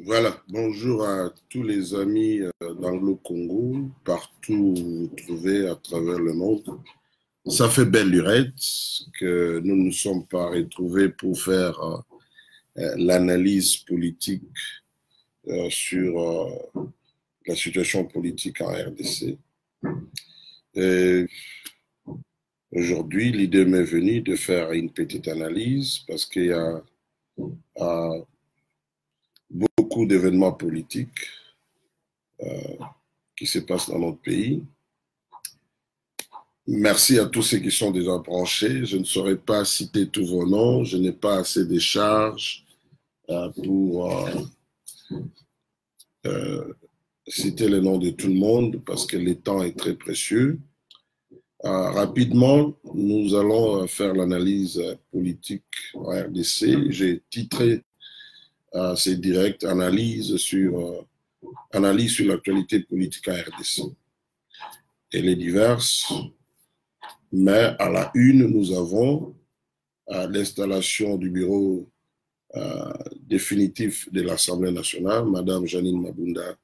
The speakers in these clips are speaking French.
Voilà, bonjour à tous les amis d'Anglo-Congo, partout où vous vous trouvez à travers le monde. Ça fait belle lurette que nous ne nous sommes pas retrouvés pour faire l'analyse politique sur la situation politique en RDC. Aujourd'hui, l'idée m'est venue de faire une petite analyse parce qu'il y a beaucoup d'événements politiques qui se passent dans notre pays. Merci à tous ceux qui sont déjà branchés. Je ne saurais pas citer tous vos noms. Je n'ai pas assez de charges pour citer les noms de tout le monde parce que le temps est très précieux. Rapidement, nous allons faire l'analyse politique en RDC. J'ai titré ces directs analyse sur l'actualité politique en RDC. Elle est diverse, mais à la une, nous avons l'installation du bureau définitif de l'Assemblée nationale. Madame Janine Mabunda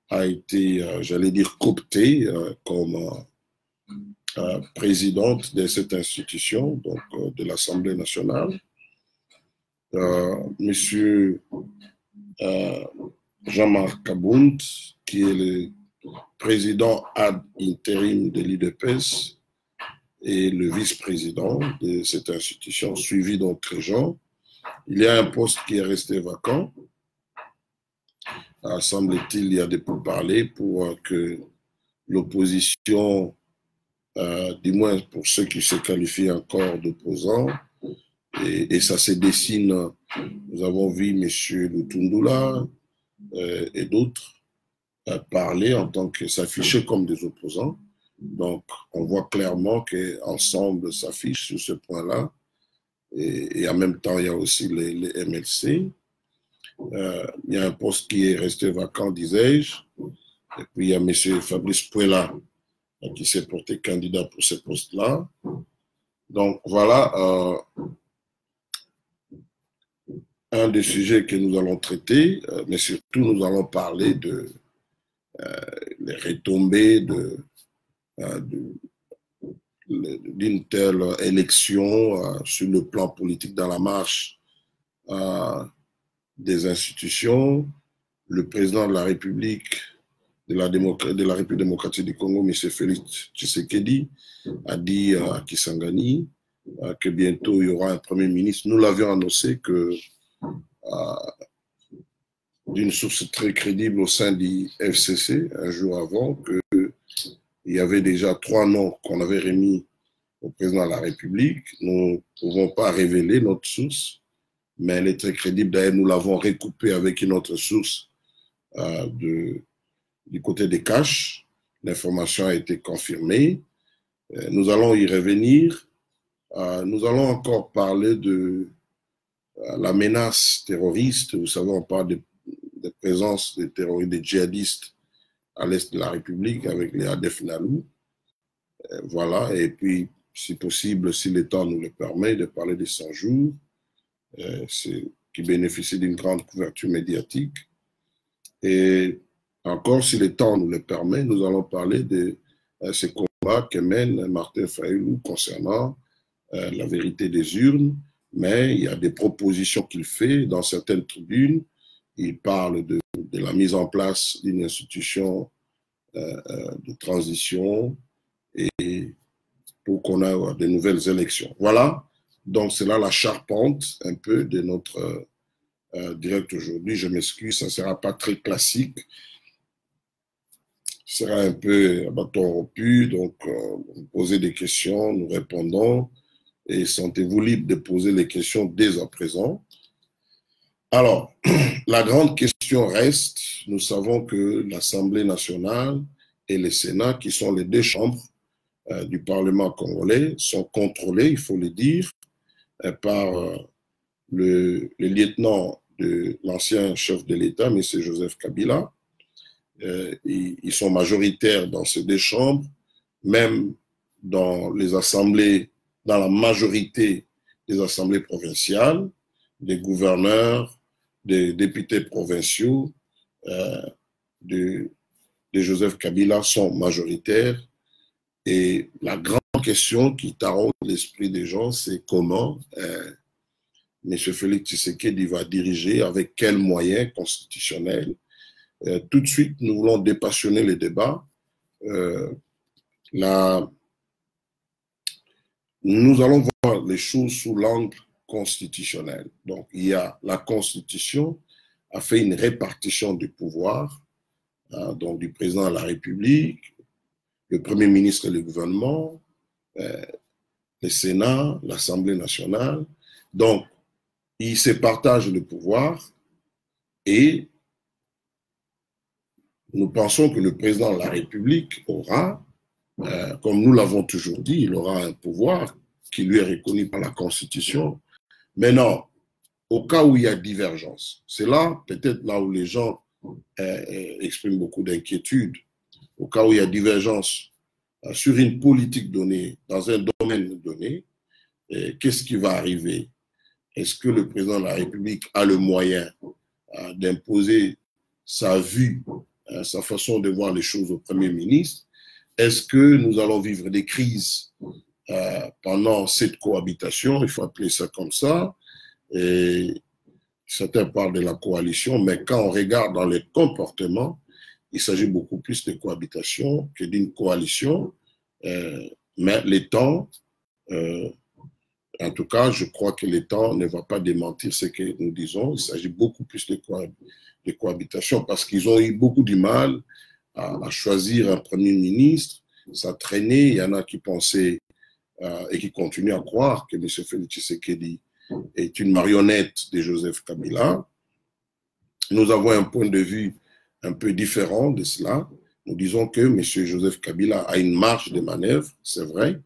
a été, j'allais dire, cooptée comme présidente de cette institution, donc de l'Assemblée nationale. Monsieur Jean-Marc Kabound, qui est le président ad interim de l'IDPS et le vice-président de cette institution, suivi d'autres gens. Il y a un poste qui est resté vacant. Semble-t-il, il y a des pourparlers pour que l'opposition, du moins pour ceux qui se qualifient encore d'opposants, et ça se dessine. Nous avons vu M. Lutundula et d'autres parler en tant que s'afficher comme des opposants. Donc, on voit clairement qu'ensemble s'affiche sur ce point-là. Et en même temps, il y a aussi les MLC. Il y a un poste qui est resté vacant, disais-je. Et puis, il y a M. Fabrice Puela qui s'est porté candidat pour ce poste-là. Donc, voilà un des sujets que nous allons traiter, mais surtout, nous allons parler de les retombées d'une telle élection sur le plan politique dans la marche des institutions. Le président de la République de la République démocratique du Congo, M. Félix Tshisekedi, a dit à Kisangani que bientôt il y aura un premier ministre. Nous l'avions annoncé que d'une source très crédible au sein du FCC, un jour avant, qu'il y avait déjà 3 noms qu'on avait remis au président de la République. Nous ne pouvons pas révéler notre source, mais elle est très crédible. D'ailleurs, nous l'avons recoupée avec une autre source du côté des caches. L'information a été confirmée. Nous allons y revenir. Nous allons encore parler de la menace terroriste. Vous savez, on parle de présence des terroristes, des djihadistes à l'est de la République avec les ADF Nalou. Voilà, et puis, si possible, si le temps nous le permet, de parler des 100 jours, qui bénéficient d'une grande couverture médiatique. Et encore, si le temps nous le permet, nous allons parler de ces combats que mène Martin Fayulu concernant la vérité des urnes, mais il y a des propositions qu'il fait dans certaines tribunes. Il parle de la mise en place d'une institution de transition et pour qu'on ait de nouvelles élections. Voilà, donc c'est là la charpente un peu de notre direct aujourd'hui. Je m'excuse, ça ne sera pas très classique. Ce sera un peu à bâton rompu, donc vous posez des questions, nous répondons et sentez-vous libre de poser les questions dès à présent. Alors, la grande question reste, nous savons que l'Assemblée nationale et le Sénat, qui sont les 2 chambres du Parlement congolais, sont contrôlés, il faut le dire, par le lieutenant de l'ancien chef de l'État, M. Joseph Kabila. Ils sont majoritaires dans ces 2 chambres, même dans les assemblées, dans la majorité des assemblées provinciales, des gouverneurs, des députés provinciaux de Joseph Kabila sont majoritaires. Et la grande question qui taraude l'esprit des gens, c'est comment M. Félix Tshisekedi va diriger, avec quels moyens constitutionnels. Tout de suite, nous voulons dépassionner les débats. Nous allons voir les choses sous l'angle constitutionnel. Donc, il y a la Constitution a fait une répartition du pouvoir, donc du président de la République, le Premier ministre et le gouvernement, le Sénat, l'Assemblée nationale. Donc, ils se partagent le pouvoir et nous pensons que le président de la République aura, comme nous l'avons toujours dit, il aura un pouvoir qui lui est reconnu par la Constitution. Maintenant, au cas où il y a divergence, c'est là, peut-être là où les gens expriment beaucoup d'inquiétude, au cas où il y a divergence sur une politique donnée, dans un domaine donné, qu'est-ce qui va arriver? Est-ce que le président de la République a le moyen d'imposer sa vue, sa façon de voir les choses au Premier ministre? Est-ce que nous allons vivre des crises pendant cette cohabitation? Il faut appeler ça comme ça. Et certains parlent de la coalition, mais quand on regarde dans les comportements, il s'agit beaucoup plus de cohabitation que d'une coalition. Mais les temps, en tout cas, je crois que le temps ne va pas démentir ce que nous disons. Il s'agit beaucoup plus de cohabitation parce qu'ils ont eu beaucoup du mal à choisir un Premier ministre. Ça traînait. Il y en a qui pensaient et qui continuent à croire que M. Félix Tshisekedi est une marionnette de Joseph Kabila. Nous avons un point de vue un peu différent de cela. Nous disons que M. Joseph Kabila a une marge de manœuvre, c'est vrai,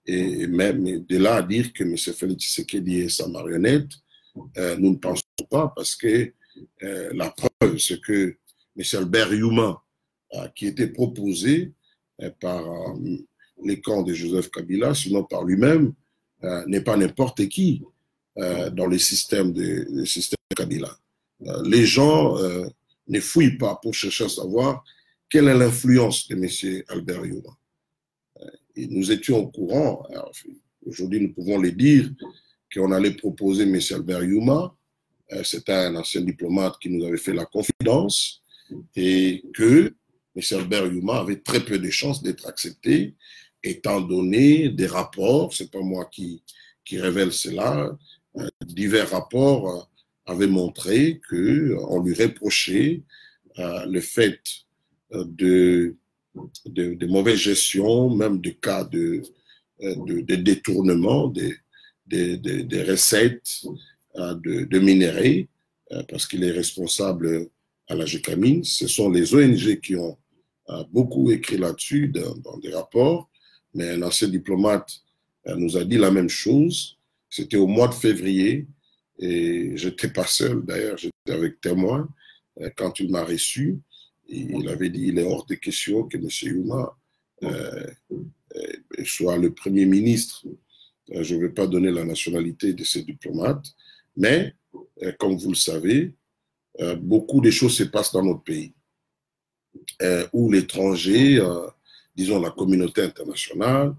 et même de là à dire que M. Félix Tshisekedi est sa marionnette, nous ne pensons pas parce que la preuve, c'est que M. Albert Youma, qui était proposé par les camps de Joseph Kabila, sinon par lui-même, n'est pas n'importe qui dans le système Kabila. Les gens ne fouillent pas pour chercher à savoir quelle est l'influence de M. Albert Youma. Et nous étions au courant, aujourd'hui nous pouvons le dire, qu'on allait proposer M. Albert Youma. C'était un ancien diplomate qui nous avait fait la confidence et que M. Albert Youma avait très peu de chances d'être accepté, étant donné des rapports, ce n'est pas moi qui révèle cela, divers rapports avaient montré qu'on lui reprochait le fait de mauvaise gestion, même de cas de détournement des recettes de minerais, parce qu'il est responsable à la GECAMINE. Ce sont les ONG qui ont beaucoup écrit là-dessus dans des rapports, mais un ancien diplomate nous a dit la même chose. C'était au mois de février, et je n'étais pas seul, d'ailleurs, j'étais avec témoin. Quand il m'a reçu, il avait dit il est hors de question que M. Youma soit le Premier ministre. Je ne vais pas donner la nationalité de ces diplomates, mais comme vous le savez, beaucoup de choses se passent dans notre pays, où l'étranger, disons la communauté internationale,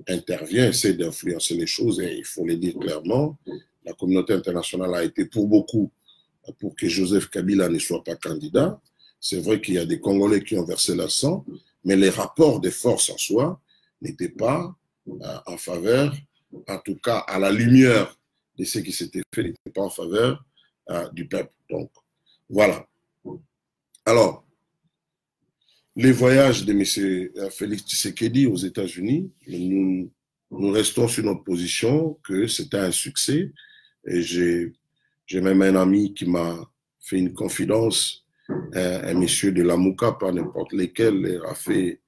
intervient, essaie d'influencer les choses, et il faut le dire clairement, la communauté internationale a été pour beaucoup pour que Joseph Kabila ne soit pas candidat. C'est vrai qu'il y a des Congolais qui ont versé leur sang, mais les rapports de force en soi n'étaient pas en faveur, en tout cas à la lumière de ce qui s'était fait, n'étaient pas en faveur du peuple. Donc, voilà. Alors, les voyages de M. Félix Tshisekedi aux États-Unis, nous restons sur notre position que c'était un succès. Et j'ai même un ami qui m'a fait une confidence, un monsieur de la Mouka, pas n'importe lequel, a fait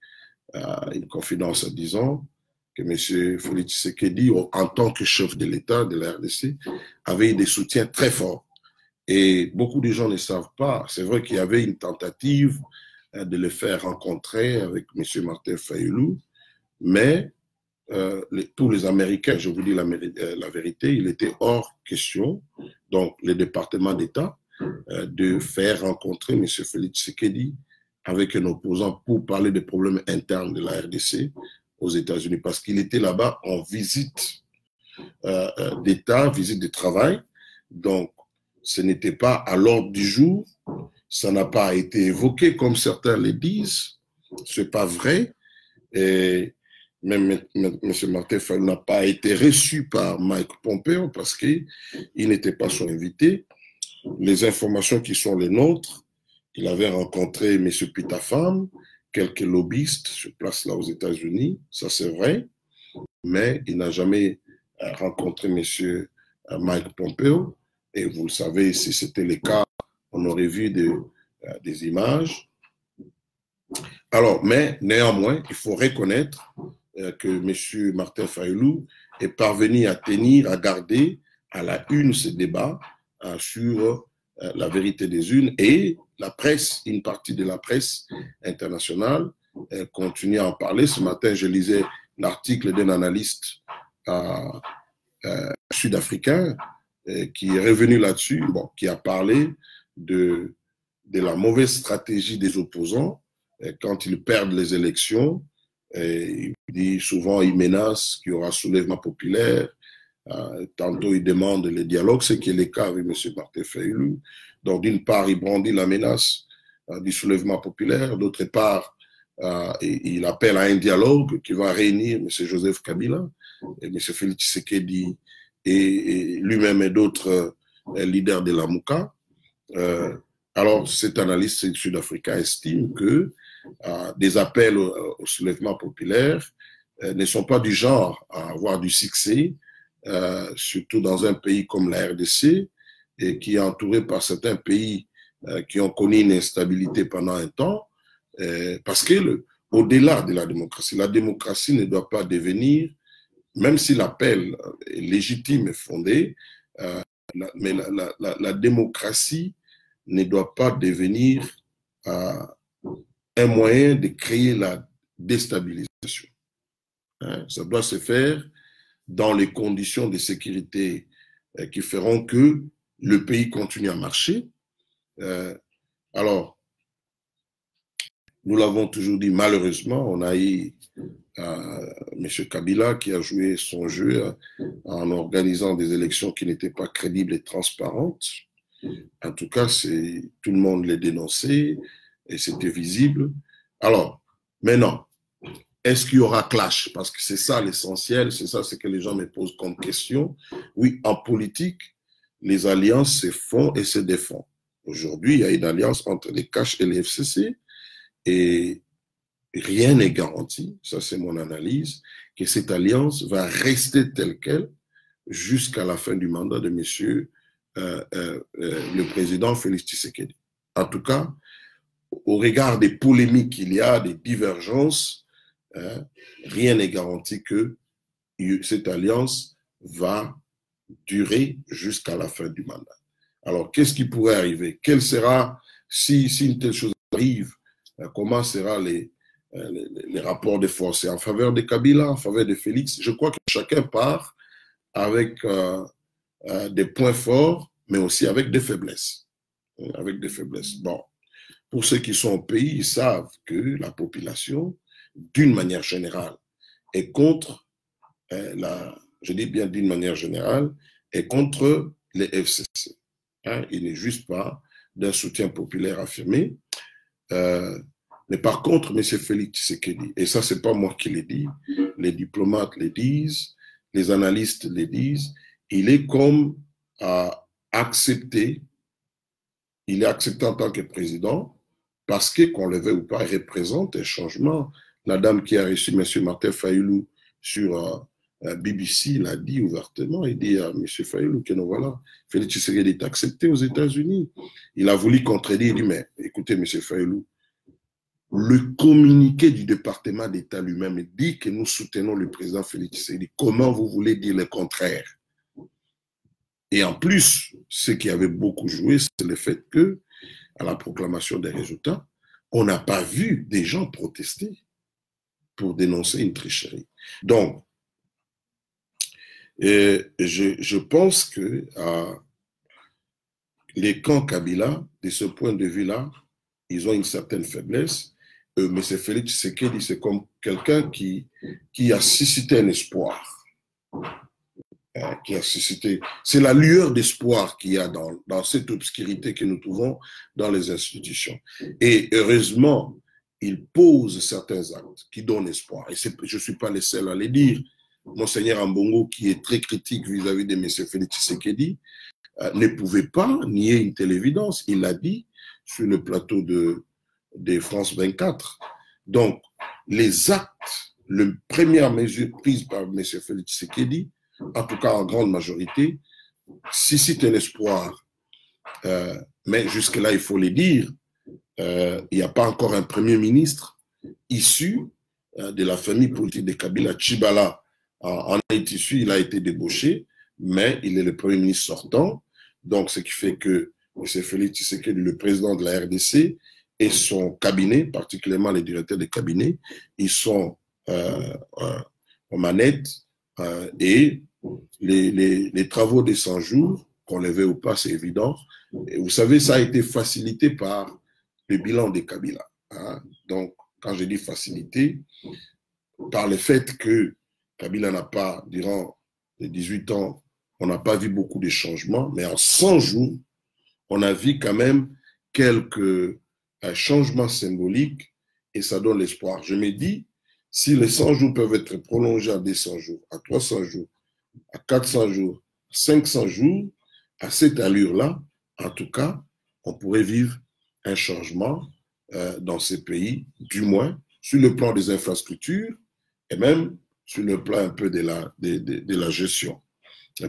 une confidence en disant que M. Félix Tshisekedi, en tant que chef de l'État de la RDC, avait des soutiens très forts. Et beaucoup de gens ne savent pas. C'est vrai qu'il y avait une tentative de le faire rencontrer avec M. Martin Fayulu, mais pour les Américains, je vous dis la vérité, il était hors question, donc les départements d'État, de faire rencontrer M. Félix Tshisekedi avec un opposant pour parler des problèmes internes de la RDC aux États-Unis, parce qu'il était là-bas en visite d'État, visite de travail. Donc, ce n'était pas à l'ordre du jour, ça n'a pas été évoqué comme certains le disent, ce n'est pas vrai. Et même M. Martin Fayulu n'a pas été reçu par Mike Pompeo parce qu'il n'était pas son invité. Les informations qui sont les nôtres, il avait rencontré M. Pitafam, quelques lobbyistes sur place là aux États-Unis, ça c'est vrai, mais il n'a jamais rencontré M. Mike Pompeo. Et vous le savez, si c'était le cas, on aurait vu des images. Alors, mais néanmoins, il faut reconnaître que M. Martin Fayulu est parvenu à tenir, à garder à la une ce débat sur la vérité des urnes, et la presse, une partie de la presse internationale continue à en parler. Ce matin, je lisais l'article d'un analyste sud-africain qui est revenu là-dessus, bon, qui a parlé de la mauvaise stratégie des opposants quand ils perdent les élections. Il dit souvent, il menace qu'il y aura soulèvement populaire. Tantôt, il demande le dialogue, ce qui est le cas avec M. Martin Fayulu. Donc, d'une part, il brandit la menace du soulèvement populaire. D'autre part, il appelle à un dialogue qui va réunir M. Joseph Kabila et M. Félix Tshisekedi et lui-même et d'autres leaders de la Mouka. Alors, cet analyste sud-africain estime que des appels au soulèvement populaire ne sont pas du genre à avoir du succès, surtout dans un pays comme la RDC, et qui est entouré par certains pays qui ont connu une instabilité pendant un temps, parce que au-delà de la démocratie ne doit pas devenir, même si l'appel est légitime et fondé, mais la démocratie ne doit pas devenir un moyen de créer la déstabilisation. Ça doit se faire dans les conditions de sécurité qui feront que le pays continue à marcher. Alors, nous l'avons toujours dit, malheureusement, on a eu M. Kabila qui a joué son jeu en organisant des élections qui n'étaient pas crédibles et transparentes. En tout cas, tout le monde les dénonçait et c'était visible. Alors, maintenant, est-ce qu'il y aura clash? Parce que c'est ça l'essentiel, c'est ça ce que les gens me posent comme question. Oui, en politique, les alliances se font et se défendent. Aujourd'hui, il y a une alliance entre les CACH et les FCC et rien n'est garanti, ça c'est mon analyse, que cette alliance va rester telle qu'elle jusqu'à la fin du mandat de M. Le président Félix Tshisekedi. En tout cas, au regard des polémiques qu'il y a, des divergences, rien n'est garanti que cette alliance va durer jusqu'à la fin du mandat. Alors, qu'est-ce qui pourrait arriver? Quel sera, si une telle chose arrive, comment seront les rapports de force en faveur de Kabila, en faveur de Félix? Je crois que chacun part avec des points forts, mais aussi avec des faiblesses. Avec des faiblesses. Bon, pour ceux qui sont au pays, ils savent que la population, d'une manière générale, est contre je dis bien d'une manière générale, est contre les FCC. Il n'est juste pas d'un soutien populaire affirmé. Mais par contre, M. Félix Tshisekedi, et ça, ce n'est pas moi qui l'ai dit, les diplomates le disent, les analystes le disent, il est comme accepté, il est accepté en tant que président parce que, qu'on le veuille ou pas, il représente un changement. La dame qui a reçu M. Martin Fayulu sur BBC l'a dit ouvertement, il dit à M. Fayulu que non, voilà, Félix Tshisekedi est accepté aux États-Unis. Il a voulu contredire, il dit, mais écoutez, M. Fayulu, le communiqué du département d'État lui-même dit que nous soutenons le président Félix Tshisekedi. Comment vous voulez dire le contraire? Et en plus, ce qui avait beaucoup joué, c'est le fait que, à la proclamation des résultats, on n'a pas vu des gens protester pour dénoncer une tricherie. Donc, Et je pense que les camps Kabila, de ce point de vue-là, ils ont une certaine faiblesse. M. Félix Tshisekedi, c'est comme quelqu'un qui a suscité un espoir. Qui a suscité. C'est la lueur d'espoir qu'il y a dans cette obscurité que nous trouvons dans les institutions. Et heureusement, il pose certains actes qui donnent espoir. Et je ne suis pas le seul à les dire. Monseigneur Ambongo, qui est très critique vis-à-vis de M. Félix Tshisekedi, ne pouvait pas nier une telle évidence. Il l'a dit sur le plateau de France 24. Donc, les actes, la première mesure prise par M. Félix Tshisekedi, en tout cas en grande majorité, suscite un espoir. Mais jusque-là, il faut le dire, il n'y a pas encore un premier ministre issu de la famille politique de Kabila. Tchibala en est issu, il a été débauché, mais il est le premier ministre sortant. Donc, ce qui fait que M. Félix Tshisekedi, le président de la RDC, et son cabinet, particulièrement les directeurs de cabinet, ils sont aux manettes et les travaux des 100 jours, qu'on les veuille ou pas, c'est évident. Et vous savez, ça a été facilité par le bilan de Kabila. Hein. Donc, quand je dis facilité, par le fait que Kabila n'a pas, durant les 18 ans, on n'a pas vu beaucoup de changements, mais en 100 jours, on a vu quand même quelques changements symboliques et ça donne l'espoir. Je me dis, si les 100 jours peuvent être prolongés à 200 jours, à 300 jours, à 400 jours, à 500 jours, à cette allure-là, en tout cas, on pourrait vivre un changement dans ces pays, du moins sur le plan des infrastructures et même sur le plan un peu de la gestion.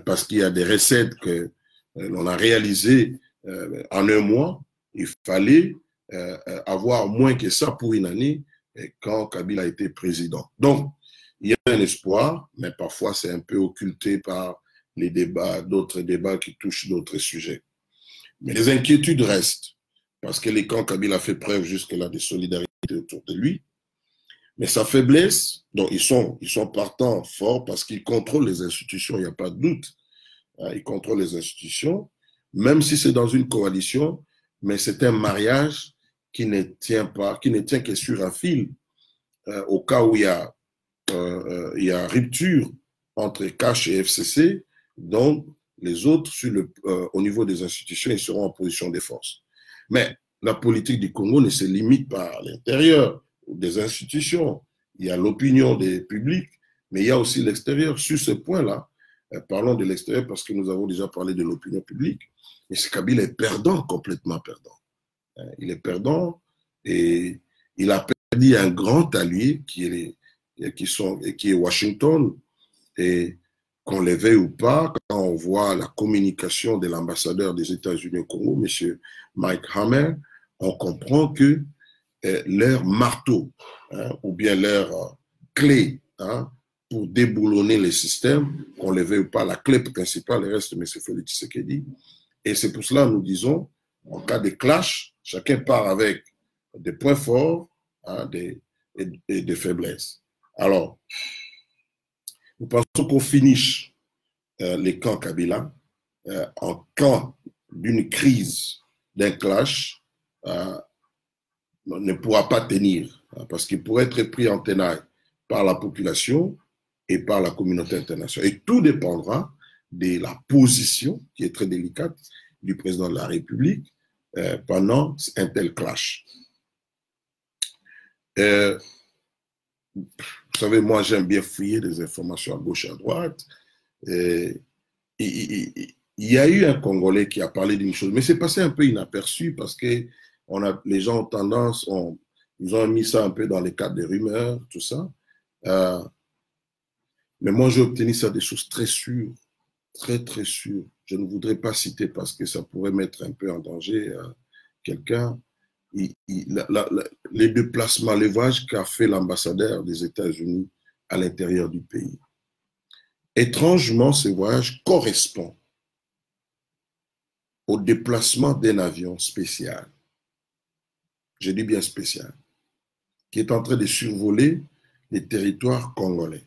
Parce qu'il y a des recettes que l'on a réalisées en un mois, il fallait avoir moins que ça pour une année quand Kabila a été président. Donc, il y a un espoir, mais parfois c'est un peu occulté par les débats, d'autres débats qui touchent d'autres sujets. Mais les inquiétudes restent, parce que les camps Kabila fait preuve jusque-là de solidarité autour de lui. Mais sa faiblesse, donc ils sont partants forts parce qu'ils contrôlent les institutions, il n'y a pas de doute. Ils contrôlent les institutions, même si c'est dans une coalition, mais c'est un mariage qui ne tient pas, qui ne tient que sur un fil. Au cas où il y a rupture entre CACH et FCC, donc les autres, au niveau des institutions, ils seront en position de force. Mais la politique du Congo ne se limite pas à l'intérieur des institutions. Il y a l'opinion des publics, mais il y a aussi l'extérieur. Sur ce point-là, parlons de l'extérieur parce que nous avons déjà parlé de l'opinion publique. Mais ce Kabila est perdant, complètement perdant. Il est perdant et il a perdu un grand allié qui est Washington. Et qu'on les veuille ou pas, quand on voit la communication de l'ambassadeur des États-Unis au Congo, M. Mike Hammer, on comprend que leur marteau ou bien leur clé pour déboulonner les systèmes, qu'on les veuille ou pas, la clé principale reste M. Félix Tshisekedi. Et c'est pour cela que nous disons, en cas de clash, chacun part avec des points forts et des faiblesses. Alors, nous pensons qu'on finish les camps Kabila en cas d'une crise, d'un clash, ne pourra pas tenir parce qu'il pourrait être pris en tenaille par la population et par la communauté internationale. Et tout dépendra de la position, qui est très délicate, du président de la République pendant un tel clash. Vous savez, moi, j'aime bien fouiller des informations à gauche et à droite. Il y a eu un Congolais qui a parlé d'une chose, mais c'est passé un peu inaperçu parce que les gens ont tendance, ils ont mis ça un peu dans les cadres des rumeurs, tout ça. Mais moi, j'ai obtenu ça des choses très sûres, très, très sûres. Je ne voudrais pas citer parce que ça pourrait mettre un peu en danger quelqu'un. Les déplacements, les voyages qu'a fait l'ambassadeur des États-Unis à l'intérieur du pays. Étrangement, ce voyage correspond au déplacement d'un avion spécial, je dis bien spécial, qui est en train de survoler les territoires congolais.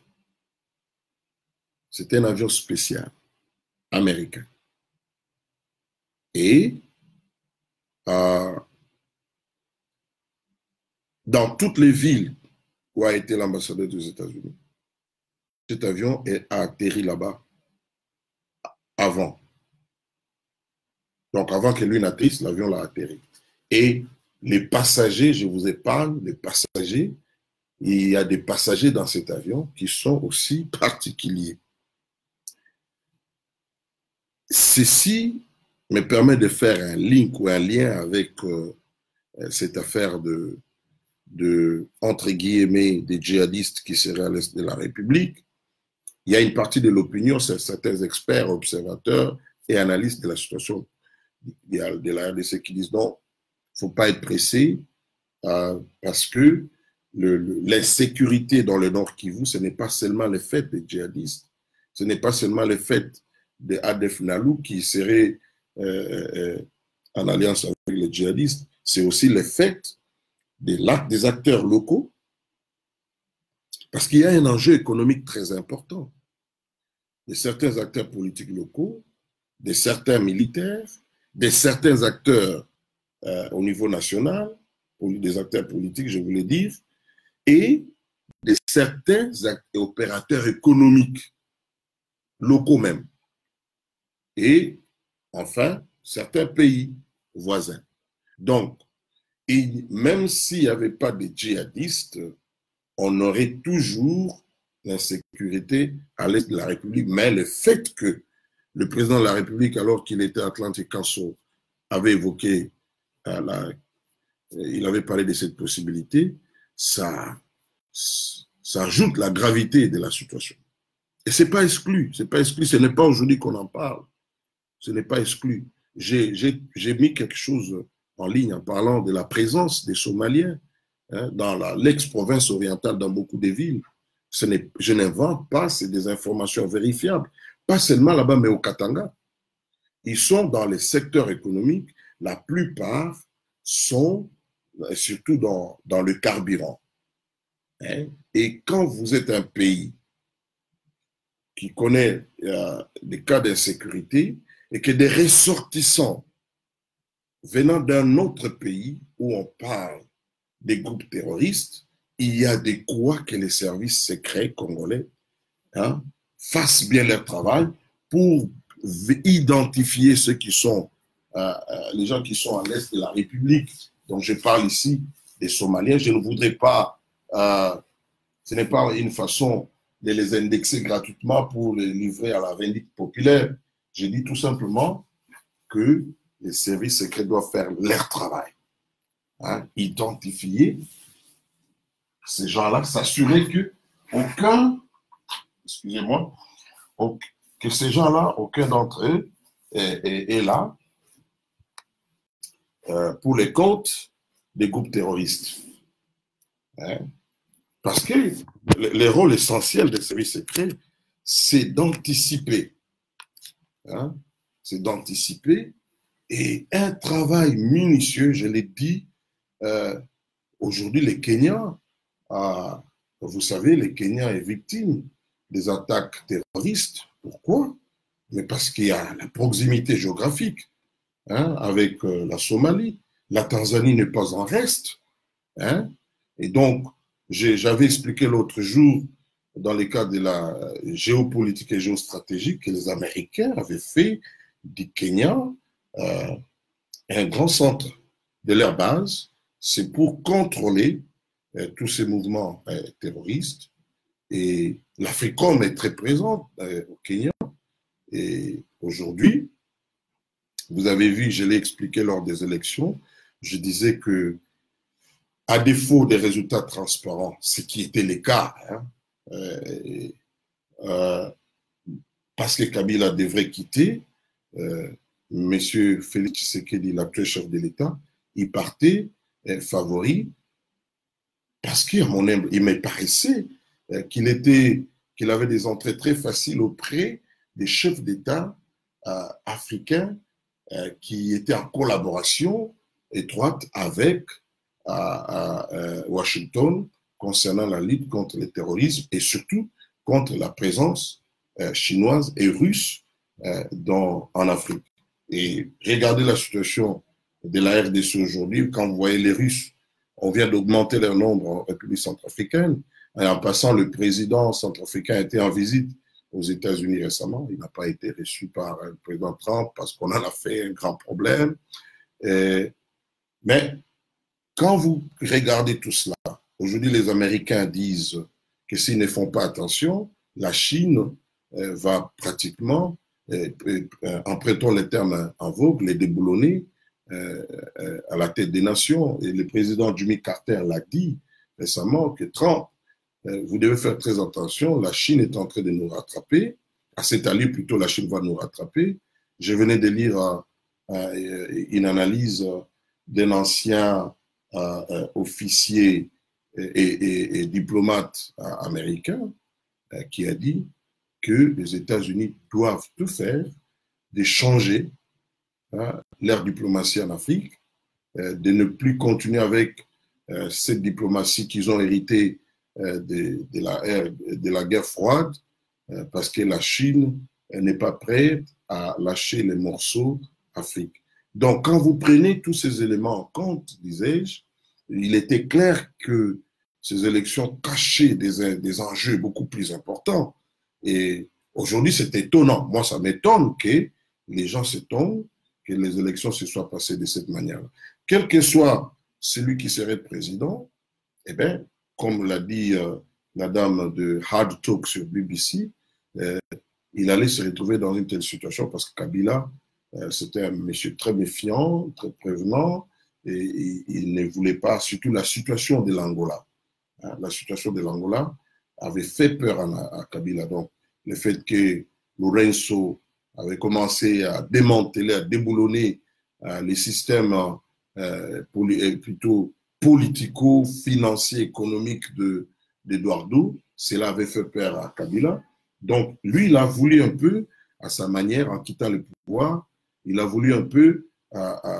C'était un avion spécial américain. Et dans toutes les villes où a été l'ambassadeur des États-Unis, cet avion a atterri là-bas avant. Donc, avant que lui n'atterrisse, l'avion l'a atterri. Et les passagers, je vous épargne, les passagers, il y a des passagers dans cet avion qui sont aussi particuliers. Ceci me permet de faire un link ou un lien avec cette affaire entre guillemets, des djihadistes qui seraient à l'est de la République. Il y a une partie de l'opinion, certains experts, observateurs et analystes de la situation de la RDC qui disent non, il ne faut pas être pressé parce que l'insécurité dans le Nord Kivu, ce n'est pas seulement le fait des djihadistes, ce n'est pas seulement le fait de Adef Nalou qui serait en alliance avec les djihadistes, c'est aussi le fait des acteurs locaux, parce qu'il y a un enjeu économique très important de certains acteurs politiques locaux, de certains militaires, de certains acteurs au niveau national, des acteurs politiques, je voulais dire, et de certains opérateurs économiques locaux même. Et enfin, certains pays voisins. Donc, et même s'il n'y avait pas de djihadistes, on aurait toujours l'insécurité à l'est de la République. Mais le fait que le président de la République, alors qu'il était à Atlantic Council, avait évoqué, il avait parlé de cette possibilité, ça ajoute la gravité de la situation. Et ce n'est pas exclu, ce n'est pas aujourd'hui qu'on en parle, ce n'est pas exclu. J'ai mis quelque chose en ligne en parlant de la présence des Somaliens dans l'ex-province orientale dans beaucoup de villes. Je n'invente pas, c'est des informations vérifiables. Pas seulement là-bas, mais au Katanga. Ils sont dans les secteurs économiques, la plupart sont surtout dans le carburant. Et quand vous êtes un pays qui connaît des cas d'insécurité et que des ressortissants venant d'un autre pays où on parle des groupes terroristes, il y a des quoi que les services secrets congolais fassent bien leur travail pour identifier ceux qui sont, les gens qui sont à l'est de la République. Donc je parle ici des Somaliens. Je ne voudrais pas, ce n'est pas une façon de les indexer gratuitement pour les livrer à la vindicte populaire. Je dis tout simplement que les services secrets doivent faire leur travail. Identifier ces gens-là, s'assurer que aucun, excusez-moi, que ces gens-là, aucun d'entre eux est là pour les comptes des groupes terroristes. Parce que le rôle essentiel des services secrets, c'est d'anticiper. C'est d'anticiper et un travail minutieux, je l'ai dit, aujourd'hui les Kenyans, vous savez, les Kenyans est victime des attaques terroristes. Pourquoi? Mais parce qu'il y a la proximité géographique avec la Somalie. La Tanzanie n'est pas en reste. Et donc, j'avais expliqué l'autre jour, dans le cadre de la géopolitique et géostratégique, que les Américains avaient fait du Kenya un grand centre de leur base. C'est pour contrôler tous ces mouvements terroristes. Et l'Africom est très présente au Kenya. Et aujourd'hui, vous avez vu, je l'ai expliqué lors des élections, je disais que, à défaut des résultats transparents, ce qui était le cas, parce que Kabila devrait quitter, Monsieur Félix Tshisekedi, l'actuel chef de l'État, il partait favori parce qu'il me paraissait qu'il avait des entrées très faciles auprès des chefs d'État africains qui étaient en collaboration étroite avec Washington concernant la lutte contre le terrorisme et surtout contre la présence chinoise et russe en Afrique. Et regardez la situation de la RDC aujourd'hui, quand vous voyez les Russes, on vient d'augmenter leur nombre en République centrafricaine. Et en passant, le président centrafricain était en visite aux États-Unis récemment. Il n'a pas été reçu par le président Trump parce qu'on en a fait un grand problème. Mais quand vous regardez tout cela, aujourd'hui, les Américains disent que s'ils ne font pas attention, la Chine va pratiquement, en prêtant les termes en vogue, les déboulonner à la tête des nations. Et le président Jimmy Carter l'a dit récemment que Trump, vous devez faire très attention, la Chine est en train de nous rattraper. À cette allure, plutôt, la Chine va nous rattraper. Je venais de lire une analyse d'un ancien officier et diplomate américain qui a dit que les États-Unis doivent tout faire de changer leur diplomatie en Afrique, de ne plus continuer avec cette diplomatie qu'ils ont héritée de la guerre froide, parce que la Chine n'est pas prête à lâcher les morceaux Afrique. Donc, quand vous prenez tous ces éléments en compte, disais-je, il était clair que ces élections cachaient des enjeux beaucoup plus importants. Et aujourd'hui, c'est étonnant. Moi, ça m'étonne que les gens s'étonnent que les élections se soient passées de cette manière-là. Quel que soit celui qui serait président, eh bien, comme l'a dit la dame de Hard Talk sur BBC, il allait se retrouver dans une telle situation parce que Kabila, c'était un monsieur très méfiant, très prévenant, et il ne voulait pas, surtout la situation de l'Angola. La situation de l'Angola avait fait peur à Kabila. Donc, le fait que Lourenço avait commencé à démanteler, à déboulonner les systèmes plutôt politico-financiers, économiques d'Eduardo, cela avait fait peur à Kabila. Donc, lui, il a voulu un peu, à sa manière, en quittant le pouvoir, il a voulu un peu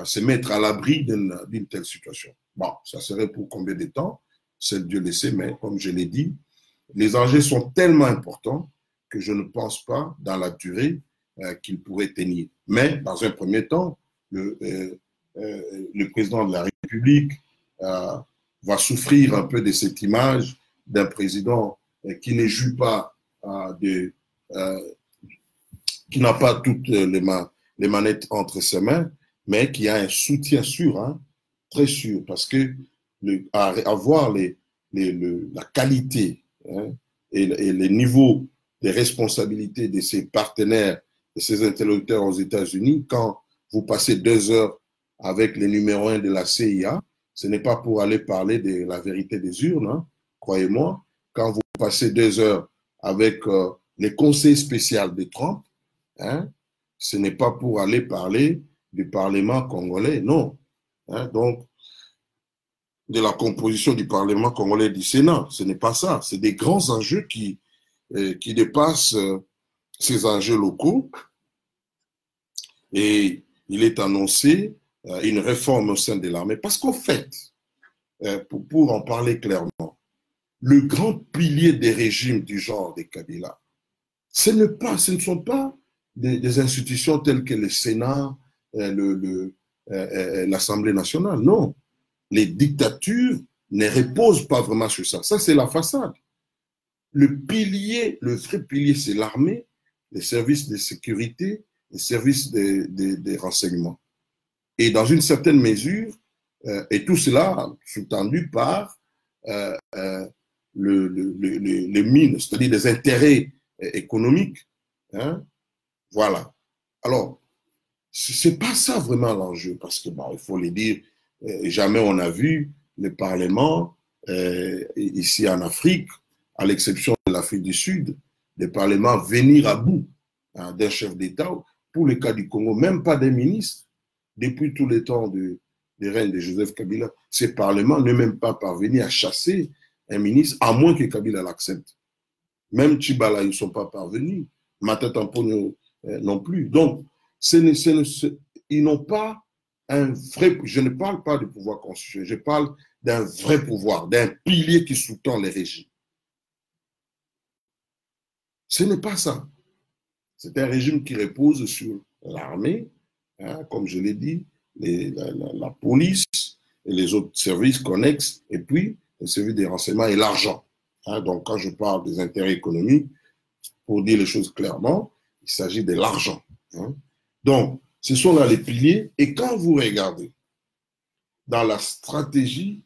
se mettre à l'abri d'une telle situation. Bon, ça serait pour combien de temps? C'est Dieu le sait, mais comme je l'ai dit, les enjeux sont tellement importants que je ne pense pas, dans la durée, qu'ils pourraient tenir. Mais, dans un premier temps, le président de la République va souffrir un peu de cette image d'un président qui ne joue pas qui n'a pas toutes les manettes entre ses mains, mais qui a un soutien sûr, hein, très sûr, parce que avoir la qualité et les niveaux de responsabilité de ses partenaires, de ses interlocuteurs aux États-Unis, quand vous passez 2 heures avec le numéro 1 de la CIA, ce n'est pas pour aller parler de la vérité des urnes, hein, croyez-moi. Quand vous passez 2 heures avec les conseils spéciaux de Trump, hein, ce n'est pas pour aller parler du Parlement congolais, non. Hein, donc, de la composition du Parlement congolais et du Sénat, ce n'est pas ça. C'est des grands enjeux qui dépassent ces enjeux locaux. Et il est annoncé une réforme au sein de l'armée. Parce qu'en fait, pour en parler clairement, le grand pilier des régimes du genre des Kabila, ce ne sont pas des institutions telles que le Sénat, l'Assemblée nationale. Non. Les dictatures ne reposent pas vraiment sur ça. Ça, c'est la façade. Le vrai pilier, c'est l'armée, les services de sécurité, les services de renseignement. Et dans une certaine mesure, et tout cela sous-tendu par les mines, c'est-à-dire des intérêts économiques. Hein? Voilà. Alors, c'est pas ça vraiment l'enjeu, parce que, bon, il faut le dire, jamais on a vu le Parlement ici en Afrique, à l'exception de l'Afrique du Sud, le Parlement venir à bout d'un chef d'État. Pour le cas du Congo, même pas des ministres. Depuis tout le temps du règne de Joseph Kabila, ce Parlement n'est même pas parvenu à chasser un ministre, à moins que Kabila l'accepte. Même Tchibala, ils ne sont pas parvenus. Matata Mponyo non plus. Donc, ils n'ont pas un vrai... Je ne parle pas du pouvoir constitutionnel, je parle d'un vrai pouvoir, d'un pilier qui sous-tend les régimes. Ce n'est pas ça. C'est un régime qui repose sur l'armée, hein, comme je l'ai dit, la police et les autres services connexes, et puis le service des renseignements et l'argent. Hein, donc, quand je parle des intérêts économiques, pour dire les choses clairement, il s'agit de l'argent. Hein. Donc, ce sont là les piliers. Et quand vous regardez dans la stratégie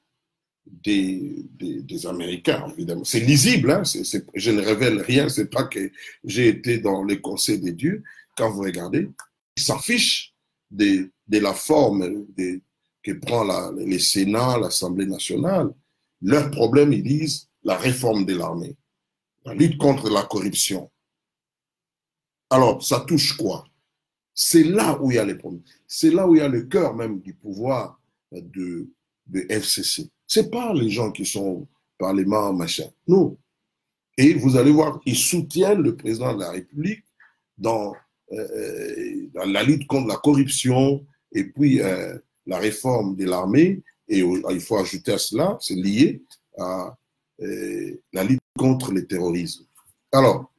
des Américains, évidemment, c'est lisible, hein, je ne révèle rien, c'est pas que j'ai été dans les conseils des dieux. Quand vous regardez, ils s'en fichent de la forme que prend les Sénats, l'Assemblée nationale. Leur problème, ils disent, la réforme de l'armée, la lutte contre la corruption. Alors, ça touche quoi? C'est là où il y a les problèmes. C'est là où il y a le cœur même du pouvoir de FCC. Ce n'est pas les gens qui sont au Parlement, machin. Non. Et vous allez voir, ils soutiennent le président de la République dans la lutte contre la corruption et puis la réforme de l'armée. Et il faut ajouter à cela, c'est lié à la lutte contre le terrorisme. Alors,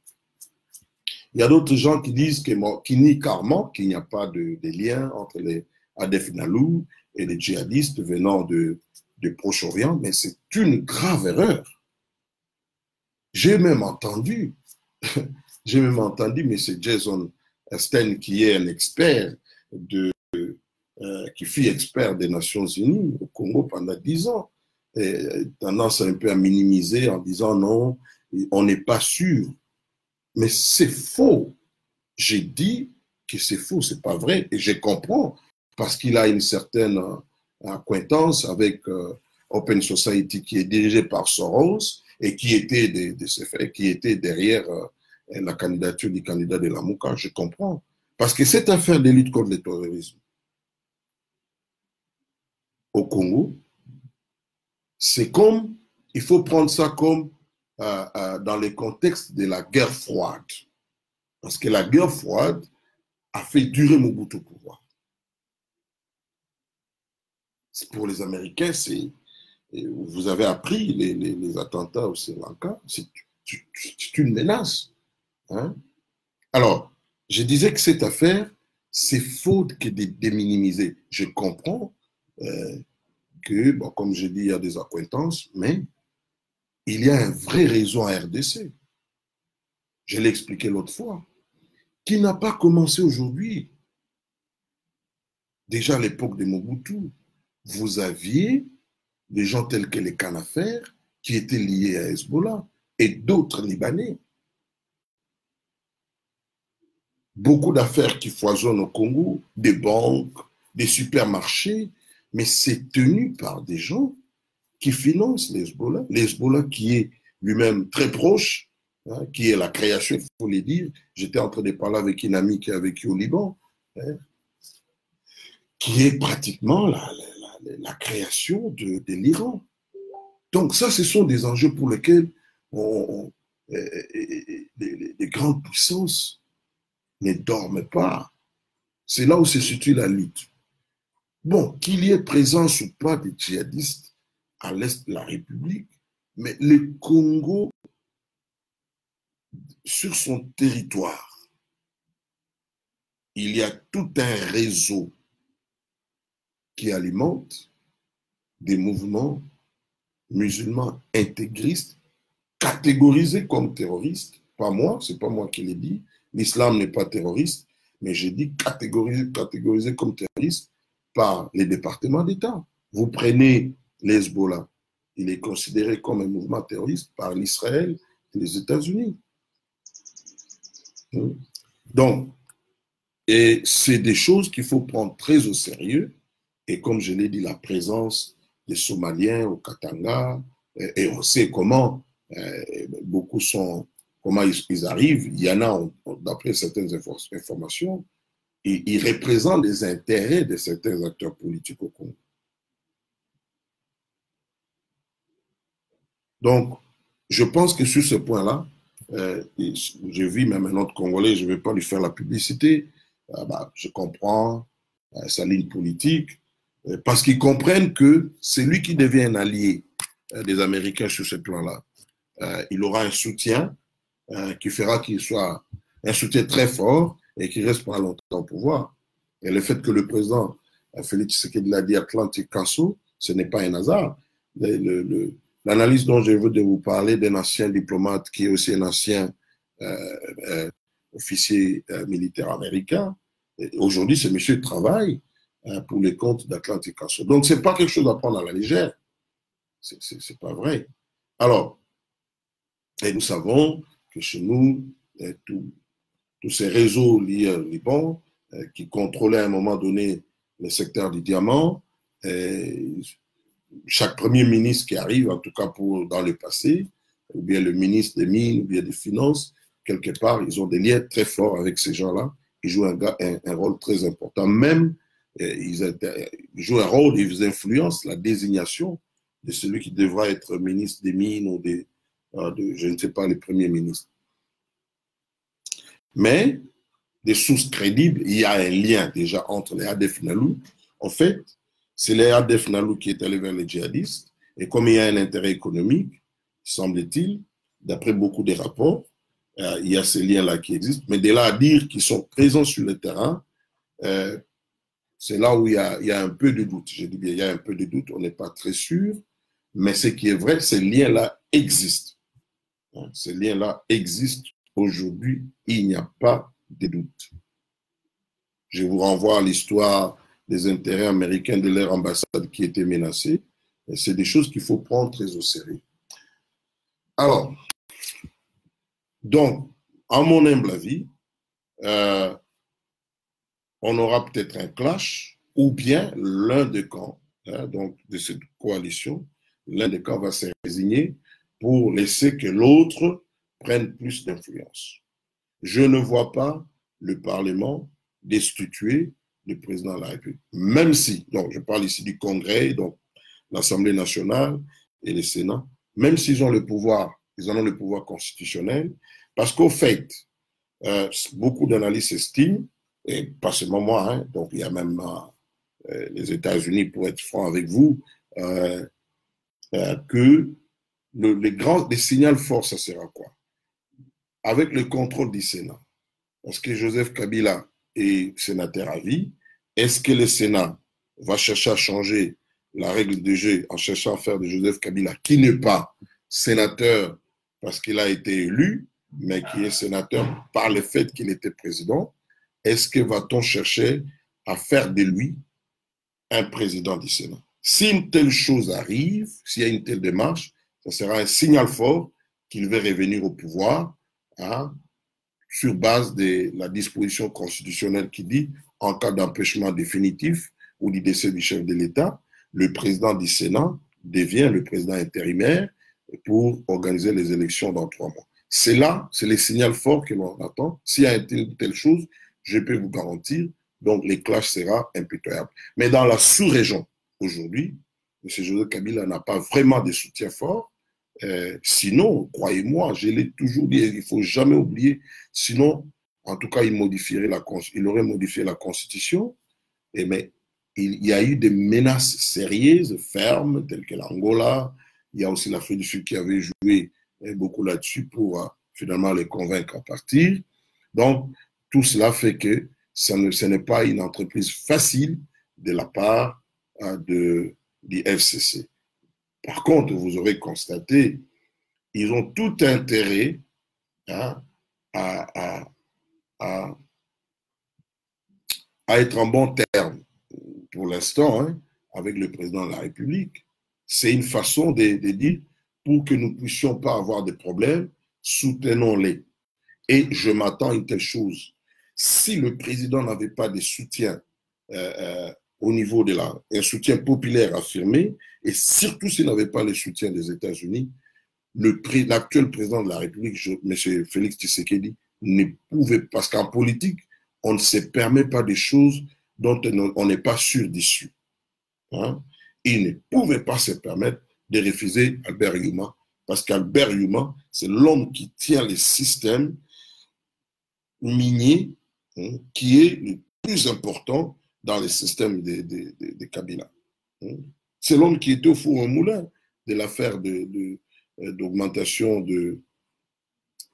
il y a d'autres gens qui disent qui nient carrément qu'il n'y a pas de lien entre les Adef Nalou et les djihadistes venant de Proche-Orient, mais c'est une grave erreur. J'ai même entendu M. Jason Sten, qui est un expert, qui fut expert des Nations Unies au Congo pendant 10 ans, tendance un peu à minimiser en disant non, on n'est pas sûr. Mais c'est faux. J'ai dit que c'est faux, c'est pas vrai. Et je comprends, parce qu'il a une certaine acquaintance avec Open Society, qui est dirigé par Soros et qui était derrière la candidature du candidat de la Mouka. Je comprends. Parce que cette affaire de lutte contre le terrorisme au Congo, c'est comme, il faut prendre ça comme dans le contexte de la guerre froide. Parce que la guerre froide a fait durer Mobutu au pouvoir. Pour les Américains, vous avez appris les attentats au Sri Lanka, c'est une menace. Hein? Alors, je disais que cette affaire, c'est faux que de déminimiser. Je comprends que, bon, comme je dis, il y a des accointances, mais il y a un vrai réseau en RDC. Je l'ai expliqué l'autre fois, qui n'a pas commencé aujourd'hui. Déjà à l'époque de Mobutu, vous aviez des gens tels que les Canafers qui étaient liés à Hezbollah et d'autres Libanais. Beaucoup d'affaires qui foisonnent au Congo, des banques, des supermarchés, mais c'est tenu par des gens qui financent l'Hezbollah. L'Hezbollah qui est lui-même très proche, hein, qui est la création, il faut le dire. J'étais en train de parler avec une amie qui a vécu au Liban, hein, qui est pratiquement la création de l'Iran. Donc ça, ce sont des enjeux pour lesquels les grandes puissances ne dorment pas. C'est là où se situe la lutte. Bon, qu'il y ait présence ou pas des djihadistes à l'est de la République, mais le Congo, sur son territoire, il y a tout un réseau qui alimente des mouvements musulmans intégristes, catégorisés comme terroristes. Pas moi, c'est pas moi qui l'ai dit. L'islam n'est pas terroriste, mais j'ai dit catégorisés comme terroristes par les départements d'État. Vous prenez l'Hezbollah, il est considéré comme un mouvement terroriste par l'Israël et les États-Unis. Donc, et c'est des choses qu'il faut prendre très au sérieux. Et comme je l'ai dit, la présence des Somaliens au Katanga, et on sait comment beaucoup sont, comment ils arrivent. Il y en a, d'après certaines informations, et ils représentent les intérêts de certains acteurs politiques au Congo. Donc, je pense que sur ce point-là, je vis même un autre Congolais, je ne vais pas lui faire la publicité, je comprends sa ligne politique, parce qu'ils comprennent que c'est lui qui devient un allié des Américains sur ce plan-là. Il aura un soutien qui fera qu'il soit un soutien très fort et qui reste pas longtemps au pouvoir. Et le fait que le président Félix Tshisekedi l'a dit Atlantic Council, ce n'est pas un hasard. L'analyse dont je veux de vous parler d'un ancien diplomate qui est aussi un ancien officier militaire américain, aujourd'hui, ce monsieur travaille pour les comptes d'Atlantic Council. Donc, ce n'est pas quelque chose à prendre à la légère. C'est pas vrai. Alors, et nous savons que chez nous, tous ces réseaux liés au Liban, qui contrôlaient à un moment donné le secteur du diamant, chaque premier ministre qui arrive, en tout cas dans le passé, ou bien le ministre des Mines, ou bien des Finances, quelque part, ils ont des liens très forts avec ces gens-là. Ils jouent un rôle très important. Même, ils jouent un rôle, ils influencent la désignation de celui qui devra être ministre des Mines ou je ne sais pas, les premiers ministres. Mais, des sources crédibles, il y a un lien déjà entre les ADF Nalou. En fait, c'est les ADF Nalou qui est allé vers les djihadistes. Et comme il y a un intérêt économique, semble-t-il, d'après beaucoup des rapports, il y a ces liens-là qui existent. Mais de là à dire qu'ils sont présents sur le terrain, c'est là où il y a un peu de doute. Je dis bien, il y a un peu de doute, on n'est pas très sûr. Mais ce qui est vrai, ces liens-là existent. Ces liens-là existent aujourd'hui, il n'y a pas de doute. Je vous renvoie à l'histoire des intérêts américains de leur ambassade qui était menacée. C'est des choses qu'il faut prendre très au sérieux. Alors, donc, à mon humble avis, on aura peut-être un clash, ou bien l'un des camps, donc de cette coalition, l'un des camps va se résigner pour laisser que l'autre prenne plus d'influence. Je ne vois pas le Parlement destituer le président de la République. Même si, donc je parle ici du Congrès, donc l'Assemblée nationale et le Sénat, même s'ils ont le pouvoir, ils en ont le pouvoir constitutionnel, parce qu'au fait, beaucoup d'analystes estiment, et pas seulement moi, hein, donc il y a même les États-Unis, pour être franc avec vous, que les signaux forts, ça sera quoi? Avec le contrôle du Sénat, parce que Joseph Kabila est sénateur à vie, est-ce que le Sénat va chercher à changer la règle de jeu en cherchant à faire de Joseph Kabila, qui n'est pas sénateur parce qu'il a été élu, mais qui est sénateur par le fait qu'il était président, est-ce que va-t-on chercher à faire de lui un président du Sénat? Si une telle chose arrive, s'il y a une telle démarche, ça sera un signal fort qu'il veut revenir au pouvoir, hein, sur base de la disposition constitutionnelle qui dit, en cas d'empêchement définitif ou du décès du chef de l'État, le président du Sénat devient le président intérimaire pour organiser les élections dans 3 mois. C'est là, c'est les signaux forts que l'on attend. S'il y a une telle chose, je peux vous garantir, donc les clashs sera impitoyable. Mais dans la sous-région, aujourd'hui, M. Joseph Kabila n'a pas vraiment de soutien fort. Sinon, croyez-moi, je l'ai toujours dit, il ne faut jamais oublier, sinon, en tout cas, il aurait modifié la Constitution, mais il y a eu des menaces sérieuses, fermes, telles que l'Angola, il y a aussi l'Afrique du Sud qui avait joué beaucoup là-dessus pour finalement les convaincre à partir. Donc, tout cela fait que ce n'est pas une entreprise facile de la part du FCC. Par contre, vous aurez constaté, ils ont tout intérêt hein, à être en bon terme pour l'instant hein, avec le président de la République. C'est une façon de dire, pour que nous ne puissions pas avoir de problèmes, soutenons-les. Et je m'attends à une telle chose. Si le président n'avait pas de soutien au niveau de un soutien populaire affirmé, et surtout s'il n'avait pas le soutien des États-Unis, l'actuel président de la République, M. Félix Tshisekedi, ne pouvait, parce qu'en politique, on ne se permet pas des choses dont on n'est pas sûr d'issue. Hein? Il ne pouvait pas se permettre de refuser Albert Yuma, parce qu'Albert Yuma, c'est l'homme qui tient les systèmes miniers, hein, qui est le plus important dans les systèmes de Kabila. Hein? C'est l'homme qui était au four au moulin de l'affaire d'augmentation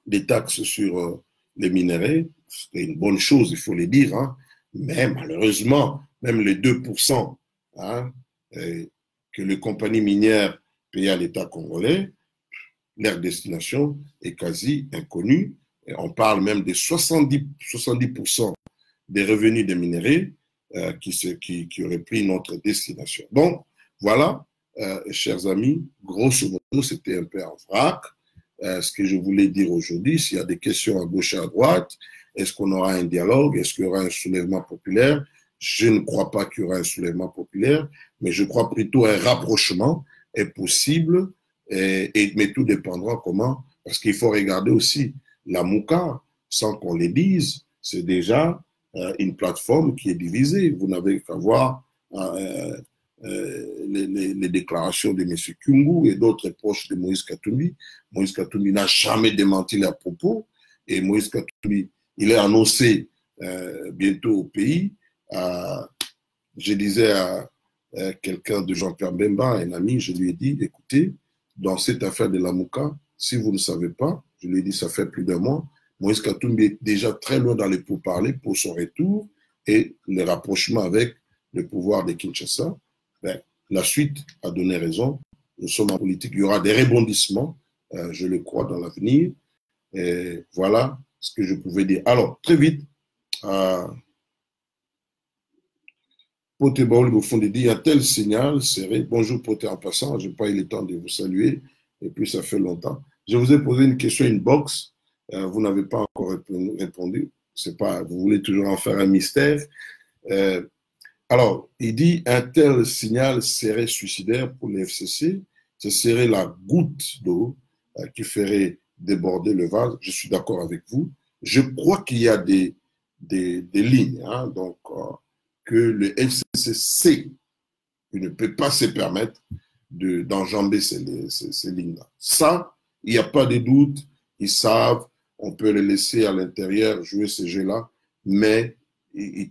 des taxes sur les minerais. C'était une bonne chose, il faut le dire, hein. Mais malheureusement, même les 2% hein, que les compagnies minières payaient à l'État congolais, leur destination est quasi inconnue. Et on parle même de 70% des revenus des minéraux qui auraient pris notre destination. Donc, voilà, chers amis, grosso modo, c'était un peu en vrac. Ce que je voulais dire aujourd'hui, s'il y a des questions à gauche et à droite, est-ce qu'on aura un dialogue? Est-ce qu'il y aura un soulèvement populaire? Je ne crois pas qu'il y aura un soulèvement populaire, mais je crois plutôt un rapprochement est possible, mais tout dépendra comment, parce qu'il faut regarder aussi la Mouka, sans qu'on le dise, c'est déjà une plateforme qui est divisée. Vous n'avez qu'à voir les déclarations de M. Kyungu et d'autres proches de Moïse Katumbi. Moïse Katumbi n'a jamais démenti leurs propos et Moïse Katumbi, il est annoncé bientôt au pays. Je disais à quelqu'un de Jean-Pierre Bemba, un ami, je lui ai dit, écoutez, dans cette affaire de la Mouka, si vous ne savez pas, je lui ai dit, ça fait plus d'un mois, Moïse Katumbi est déjà très loin dans les pourparlers pour son retour et le rapprochement avec le pouvoir de Kinshasa. Ben, la suite a donné raison. Nous sommes en politique, il y aura des rebondissements, je le crois, dans l'avenir. Et voilà ce que je pouvais dire. Alors, très vite, Poté Baoul au fond dit, un tel signal serait, bonjour Poté en passant, je n'ai pas eu le temps de vous saluer, et puis ça fait longtemps. Je vous ai posé une question inbox, vous n'avez pas encore répondu, c'est pas, vous voulez toujours en faire un mystère. Alors, il dit, un tel signal serait suicidaire pour les FCC, ce serait la goutte d'eau qui ferait déborder le vase. Je suis d'accord avec vous. Je crois qu'il y a des lignes, hein, donc que le FCC sait qu'il ne peut pas se permettre d'enjamber ces lignes-là. Ça, il n'y a pas de doute, ils savent, on peut les laisser à l'intérieur jouer ces jeux-là, mais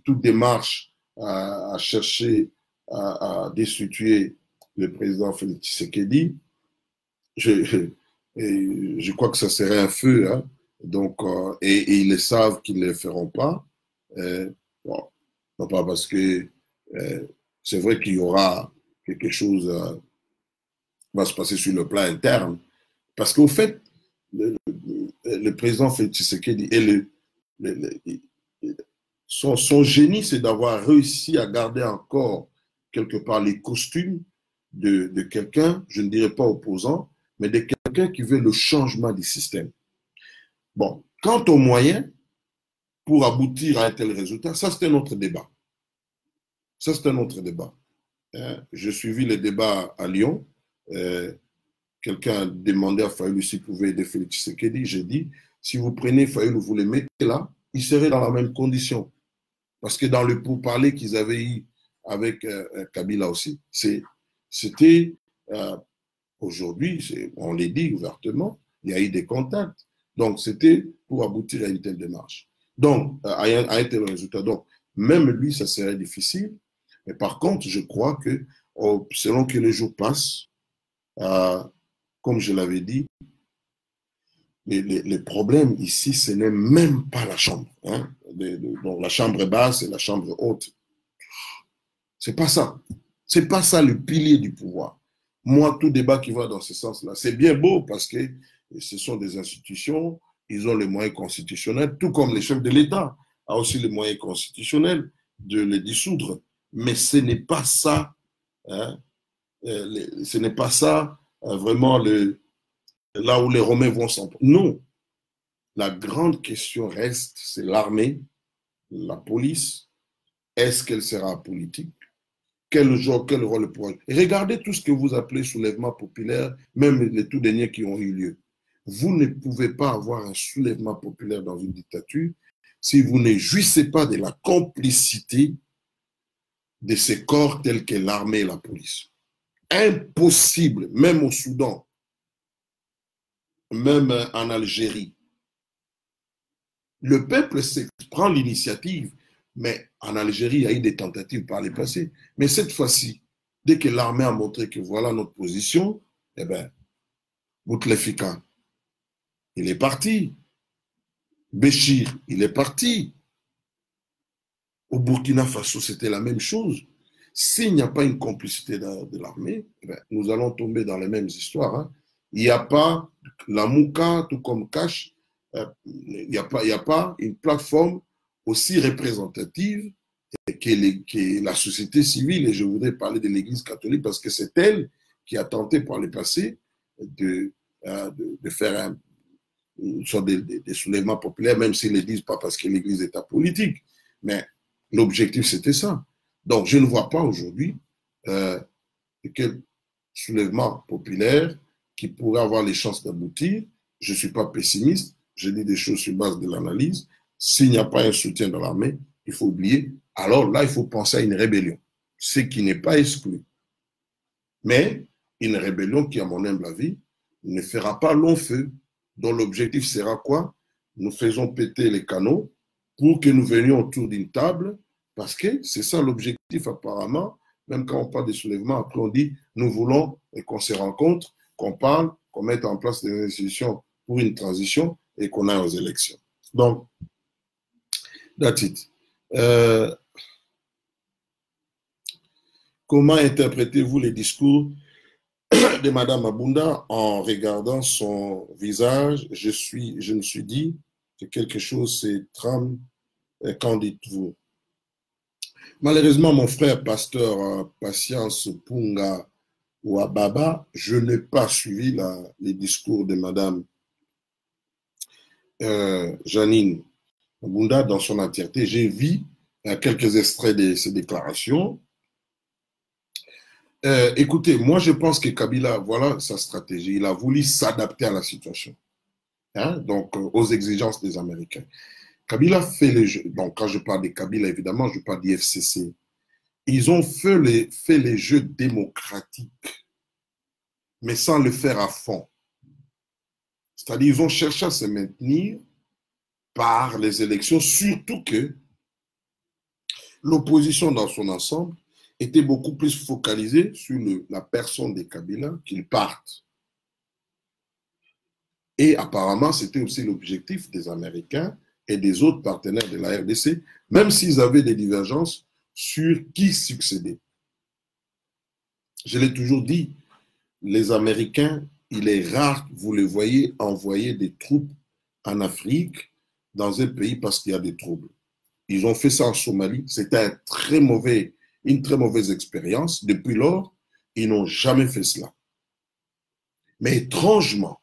toute démarche à chercher à destituer le président Félix Tshisekedi, je crois que ça serait un feu, hein. Donc, et ils le savent qu'ils ne le feront pas. Bon, non pas parce que c'est vrai qu'il y aura quelque chose qui va se passer sur le plan interne. Parce qu'au fait, le président Félix Tshisekedi et son génie, c'est d'avoir réussi à garder encore quelque part les costumes de quelqu'un, je ne dirais pas opposant, mais de quelqu'un qui veut le changement du système. Bon, quant aux moyens pour aboutir à un tel résultat, ça c'est un autre débat. Ça c'est un autre débat. J'ai suivi les débats à Lyon. Quelqu'un demandait à Fayoulou s'il pouvait aider Félix Tshisekedi. J'ai dit, si vous prenez Fayoulou, vous les mettez là, il serait dans la même condition. Parce que dans le pourparler qu'ils avaient eu avec Kabila aussi, c'était aujourd'hui, on l'a dit ouvertement, il y a eu des contacts. Donc, c'était pour aboutir à une telle démarche. Donc, à un tel résultat. Donc, même lui, ça serait difficile. Mais par contre, je crois que, selon que les jours passent, comme je l'avais dit, les problèmes ici, ce n'est même pas la chambre. Hein? Donc, la chambre basse et la chambre haute. C'est pas ça. C'est pas ça le pilier du pouvoir. Moi, tout débat qui va dans ce sens-là, c'est bien beau parce que ce sont des institutions, ils ont les moyens constitutionnels, tout comme les chefs de l'État ont aussi les moyens constitutionnels de les dissoudre. Mais ce n'est pas ça, hein, ce n'est pas ça vraiment là où les Romains vont s'en prendre. Non. La grande question reste, c'est l'armée, la police. Est-ce qu'elle sera politique? Quel rôle pourra. Regardez tout ce que vous appelez soulèvement populaire, même les tout derniers qui ont eu lieu. Vous ne pouvez pas avoir un soulèvement populaire dans une dictature si vous ne jouissez pas de la complicité de ces corps tels que l'armée et la police. Impossible, même au Soudan, même en Algérie. Le peuple prend l'initiative, mais en Algérie, il y a eu des tentatives par les passés. Mais cette fois-ci, dès que l'armée a montré que voilà notre position, eh bien, Bouteflika, il est parti. Béchir, il est parti. Au Burkina Faso, c'était la même chose. S'il n'y a pas une complicité de l'armée, nous allons tomber dans les mêmes histoires. Hein. Il n'y a pas la Mouka, tout comme Cash, il n'y a pas une plateforme aussi représentative que la société civile. Et je voudrais parler de l'Église catholique parce que c'est elle qui a tenté par le passé de faire une sorte de soulèvement populaire, même s'ils ne le disent pas parce que l'Église est apolitique. Mais l'objectif, c'était ça. Donc, je ne vois pas aujourd'hui quel soulèvement populaire qui pourrait avoir les chances d'aboutir. Je ne suis pas pessimiste, je dis des choses sur base de l'analyse. S'il n'y a pas un soutien de l'armée, il faut oublier. Alors là, il faut penser à une rébellion, ce qui n'est pas exclu. Mais une rébellion qui, à mon humble avis, ne fera pas long feu, dont l'objectif sera quoi? Nous faisons péter les canaux pour que nous venions autour d'une table, parce que c'est ça l'objectif apparemment. Même quand on parle de soulèvement, après on dit nous voulons qu'on se rencontre, qu'on parle, qu'on mette en place des institutions pour une transition et qu'on aille aux élections. Donc, that's it. Comment interprétez-vous les discours de Mme Mabunda? En regardant son visage, je me suis dit que quelque chose s'est tramé. Qu'en dites-vous? Malheureusement, mon frère pasteur Patience Punga Ouababa, je n'ai pas suivi les discours de Mme Janine Mabunda dans son entièreté. J'ai vu quelques extraits de ses déclarations. Écoutez, moi je pense que Kabila, voilà sa stratégie. Il a voulu s'adapter à la situation, hein, donc aux exigences des Américains. Kabila fait les jeux. Donc quand je parle de Kabila, évidemment, je parle d'IFCC. Ils ont fait les jeux démocratiques, mais sans le faire à fond. C'est-à-dire ils ont cherché à se maintenir par les élections, surtout que l'opposition dans son ensemble était beaucoup plus focalisée sur la personne de Kabila, qu'il parte. Et apparemment, c'était aussi l'objectif des Américains et des autres partenaires de la RDC, même s'ils avaient des divergences sur qui succédait. Je l'ai toujours dit, les Américains, il est rare que vous les voyez envoyer des troupes en Afrique, dans un pays parce qu'il y a des troubles. Ils ont fait ça en Somalie, c'était une très mauvaise expérience. Depuis lors, ils n'ont jamais fait cela. Mais étrangement,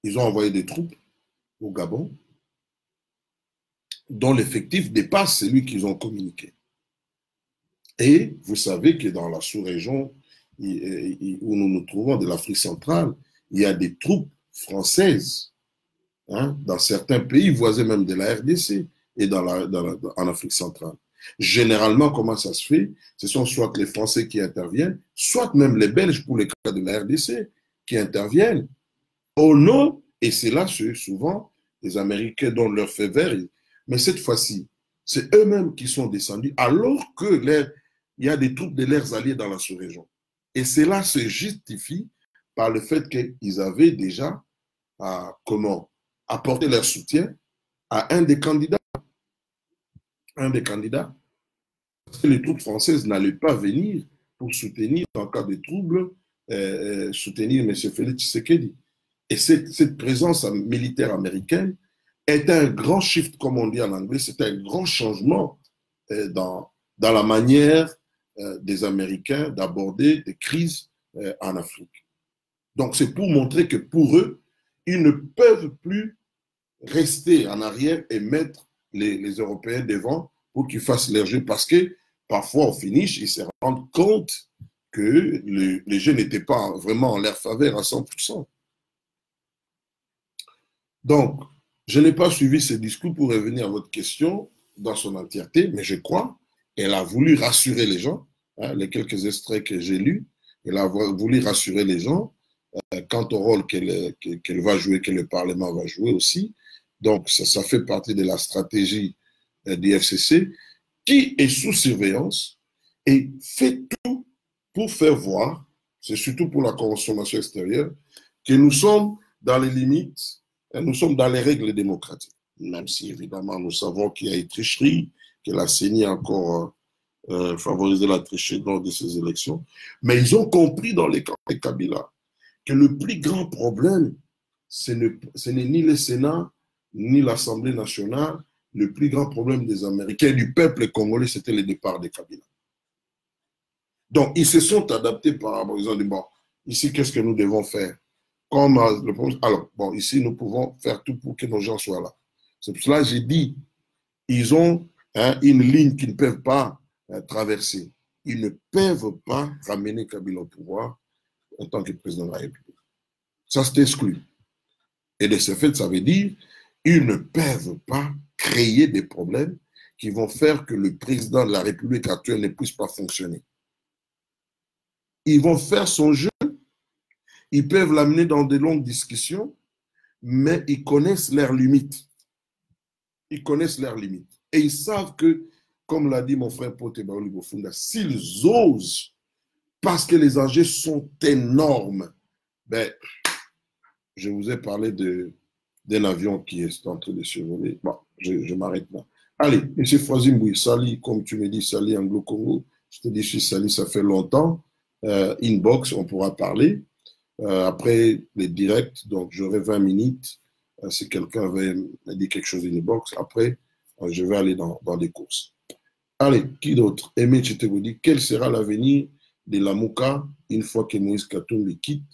ils ont envoyé des troupes au Gabon dont l'effectif dépasse celui qu'ils ont communiqué. Et vous savez que dans la sous-région où nous nous trouvons de l'Afrique centrale, il y a des troupes françaises, hein, dans certains pays voisins même de la RDC et en Afrique centrale. Généralement, comment ça se fait? Ce sont soit les Français qui interviennent, soit même les Belges pour les cas de la RDC qui interviennent. Au nom, et c'est là souvent les Américains donnent leur feu vert, mais cette fois-ci, c'est eux-mêmes qui sont descendus alors que il y a des troupes de leurs alliés dans la sous-région. Et cela se justifie par le fait qu'ils avaient déjà apporté leur soutien à un des candidats. Parce que les troupes françaises n'allaient pas venir pour soutenir, en cas de trouble, soutenir M. Félix Tshisekedi. Et cette présence militaire américaine est un grand shift, comme on dit en anglais, c'est un grand changement dans la manière des Américains d'aborder des crises en Afrique. Donc c'est pour montrer que pour eux, ils ne peuvent plus rester en arrière et mettre les Européens devant pour qu'ils fassent leur jeu, parce que parfois au finish, ils se rendent compte que les jeux n'étaient pas vraiment en leur faveur à 100%. Donc, je n'ai pas suivi ce discours pour revenir à votre question dans son entièreté, mais je crois qu'elle a voulu rassurer les gens, hein, les quelques extraits que j'ai lus, elle a voulu rassurer les gens quant au rôle qu'elle va jouer, que le Parlement va jouer aussi. Donc, ça fait partie de la stratégie du FCC, qui est sous surveillance et fait tout pour faire voir, c'est surtout pour la consommation extérieure, que nous sommes dans les limites Nous sommes dans les règles démocratiques, même si évidemment nous savons qu'il y a eu tricherie, que la CENI a encore favorisé la tricherie lors de ces élections. Mais ils ont compris dans les camps de Kabila que le plus grand problème, ce n'est ni le Sénat, ni l'Assemblée nationale. Le plus grand problème des Américains et du peuple congolais, c'était le départ de Kabila. Donc, ils se sont adaptés par rapport, ils ont dit, bon, ici, qu'est-ce que nous devons faire? Comme le problème, alors, bon, ici, nous pouvons faire tout pour que nos gens soient là. C'est pour cela que j'ai dit, ils ont une ligne qu'ils ne peuvent pas traverser. Ils ne peuvent pas ramener Kabila au pouvoir en tant que président de la République. Ça, c'est exclu. Et de ce fait, ça veut dire qu'ils ne peuvent pas créer des problèmes qui vont faire que le président de la République actuelle ne puisse pas fonctionner. Ils vont faire son jeu, ils peuvent l'amener dans de longues discussions, mais ils connaissent leurs limites. Ils connaissent leurs limites. Et ils savent que, comme l'a dit mon frère Pote Baoli Bofunda, s'ils osent, parce que les enjeux sont énormes, ben, je vous ai parlé d'un avion qui est en train de survoler. Bon, je m'arrête là. Allez, M. Frazimboui, Sali, comme tu me dis, Sali Anglo-Congo, je te dis, je suis Sali, ça fait longtemps. Inbox, on pourra parler. Après les directs, donc j'aurai 20 minutes. Si quelqu'un veut me dire quelque chose inbox, après, je vais aller dans des courses. Allez, qui d'autre? Aimé Tchetegodi, quel sera l'avenir de la Mouka une fois que Moïse Katumbi quitte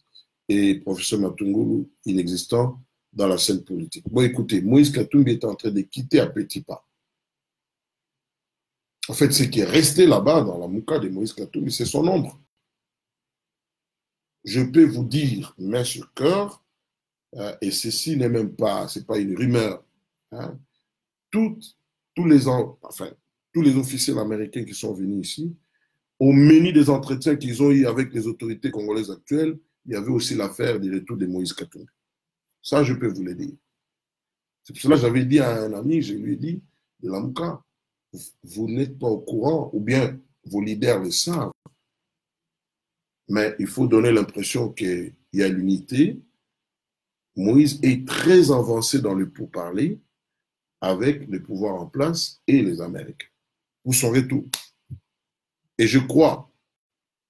et professeur Matungulu inexistant dans la scène politique? Bon, écoutez, Moïse Katumbi est en train de quitter à petits pas. En fait, ce qui est resté là-bas dans la Mouka de Moïse Katumbi, c'est son ombre. Je peux vous dire, main sur cœur, et ceci n'est même pas, c'est pas une rumeur, hein, tous les officiels américains qui sont venus ici, au menu des entretiens qu'ils ont eu avec les autorités congolaises actuelles, il y avait aussi l'affaire du retour de Moïse Katumbi. Ça, je peux vous le dire. C'est pour cela que j'avais dit à un ami, je lui ai dit, de la Mouka, vous n'êtes pas au courant, ou bien vos leaders le savent, mais il faut donner l'impression qu'il y a l'unité. Moïse est très avancé dans le pourparler avec le pouvoir en place et les Américains. Vous saurez tout. Et je crois,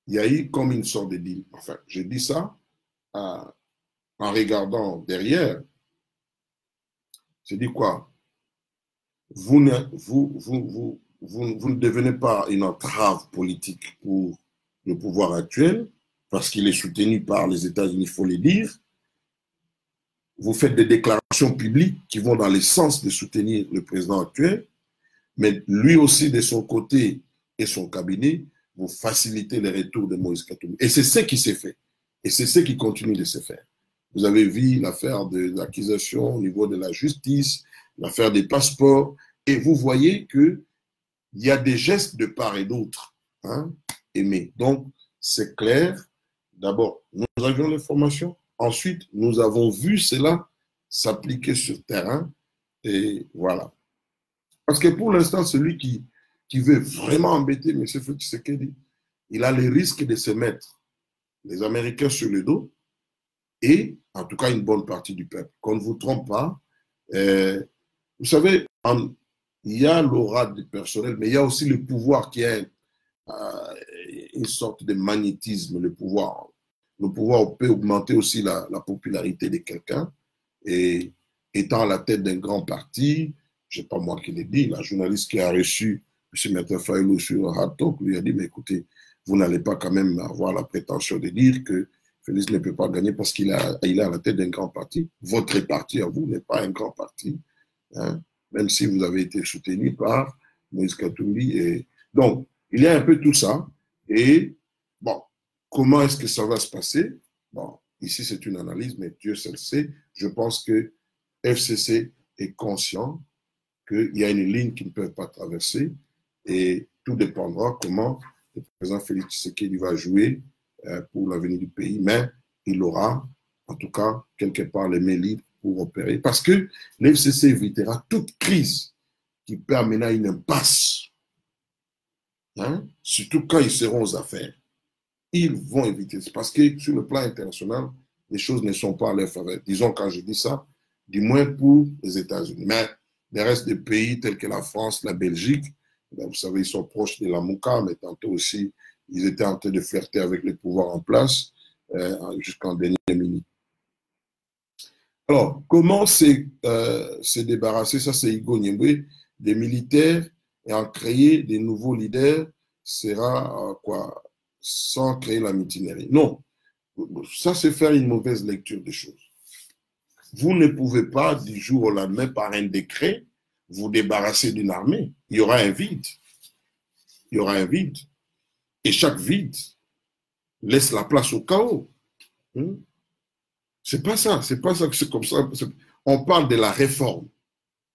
il y a eu comme une sorte de deal. Enfin, je dis ça en regardant derrière. Je dis quoi? Vous ne devenez pas une entrave politique pour le pouvoir actuel, parce qu'il est soutenu par les États-Unis, il faut le dire. Vous faites des déclarations publiques qui vont dans le sens de soutenir le président actuel, mais lui aussi, de son côté et son cabinet, vous facilitez le retour de Moïse Katumbi. Et c'est ce qui s'est fait. Et c'est ce qui continue de se faire. Vous avez vu l'affaire de l'accusation au niveau de la justice, l'affaire des passeports, et vous voyez qu'il y a des gestes de part et d'autre, hein, aimés. Donc, c'est clair. D'abord, nous avions l'information. Ensuite, nous avons vu cela s'appliquer sur le terrain. Et voilà. Parce que pour l'instant, celui qui veut vraiment embêter M. Tshisekedi, il a le risque de se mettre les Américains sur le dos et, en tout cas, une bonne partie du peuple. Qu'on ne vous trompe pas. Vous savez, il y a l'aura du personnel, mais il y a aussi le pouvoir qui est une sorte de magnétisme, le pouvoir. Le pouvoir peut augmenter aussi la popularité de quelqu'un. Et étant à la tête d'un grand parti, je ne sais pas moi qui l'ai dit, la journaliste qui a reçu M. Maître Fayoulou sur Hard Talk lui a dit, mais écoutez, vous n'allez pas quand même avoir la prétention de dire que Félix ne peut pas gagner parce qu'il est à la tête d'un grand parti. Votre parti à vous n'est pas un grand parti, hein, même si vous avez été soutenu par Moïse Katumbi. Et... Donc, il y a un peu tout ça. Et bon, comment est-ce que ça va se passer? Bon, ici c'est une analyse, mais Dieu seul sait. Je pense que FCC est conscient qu'il y a une ligne qu'ils ne peuvent pas traverser et tout dépendra comment le président Félix Tshisekedi va jouer pour l'avenir du pays, mais il aura en tout cas quelque part les mains libres pour opérer parce que l'FCC évitera toute crise qui peut amener à une impasse, hein, surtout quand ils seront aux affaires. Ils vont éviter, parce que sur le plan international, les choses ne sont pas à leur faveur. Disons, quand je dis ça, du moins pour les États-Unis. Mais les restes des pays tels que la France, la Belgique, vous savez, ils sont proches de la Mouka, mais tantôt aussi, ils étaient en train de flirter avec les pouvoirs en place jusqu'en dernière minute. Alors, comment se débarrasser, ça c'est Igo Niemboué, des militaires et en créer des nouveaux leaders sera quoi, sans créer la mutinerie. Non, ça c'est faire une mauvaise lecture des choses. Vous ne pouvez pas du jour au lendemain par un décret vous débarrasser d'une armée. Il y aura un vide. Il y aura un vide. Et chaque vide laisse la place au chaos. C'est pas ça. C'est pas ça que c'est comme ça. On parle de la réforme.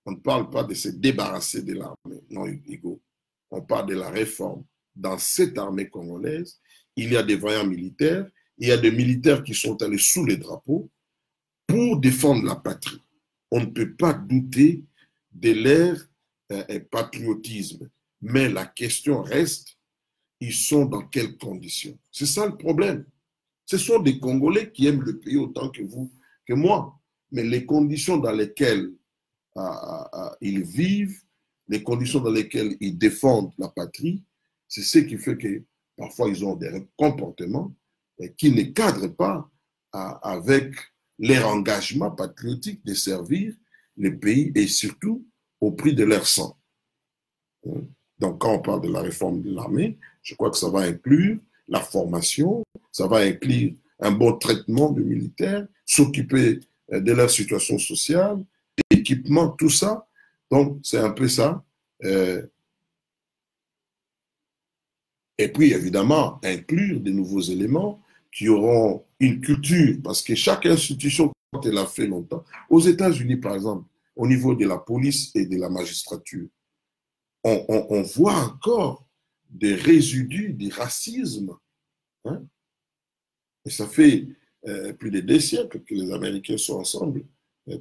On ne parle pas de se débarrasser de l'armée. Non, Hugo. On parle de la réforme. Dans cette armée congolaise, il y a des vaillants militaires, il y a des militaires qui sont allés sous les drapeaux pour défendre la patrie. On ne peut pas douter de leur patriotisme. Mais la question reste, ils sont dans quelles conditions? C'est ça le problème. Ce sont des Congolais qui aiment le pays autant que vous, que moi. Mais les conditions dans lesquelles ils vivent, les conditions dans lesquelles ils défendent la patrie, c'est ce qui fait que parfois ils ont des comportements qui ne cadrent pas avec leur engagement patriotique de servir le pays et surtout au prix de leur sang. Donc quand on parle de la réforme de l'armée, je crois que ça va inclure la formation, ça va inclure un bon traitement des militaires, s'occuper de leur situation sociale, l'équipement, tout ça. Donc, c'est un peu ça. Et puis, évidemment, inclure des nouveaux éléments qui auront une culture, parce que chaque institution, quand elle a fait longtemps, aux États-Unis, par exemple, au niveau de la police et de la magistrature, on voit encore des résidus du racisme. Hein? Et ça fait plus de 2 siècles que les Américains sont ensemble,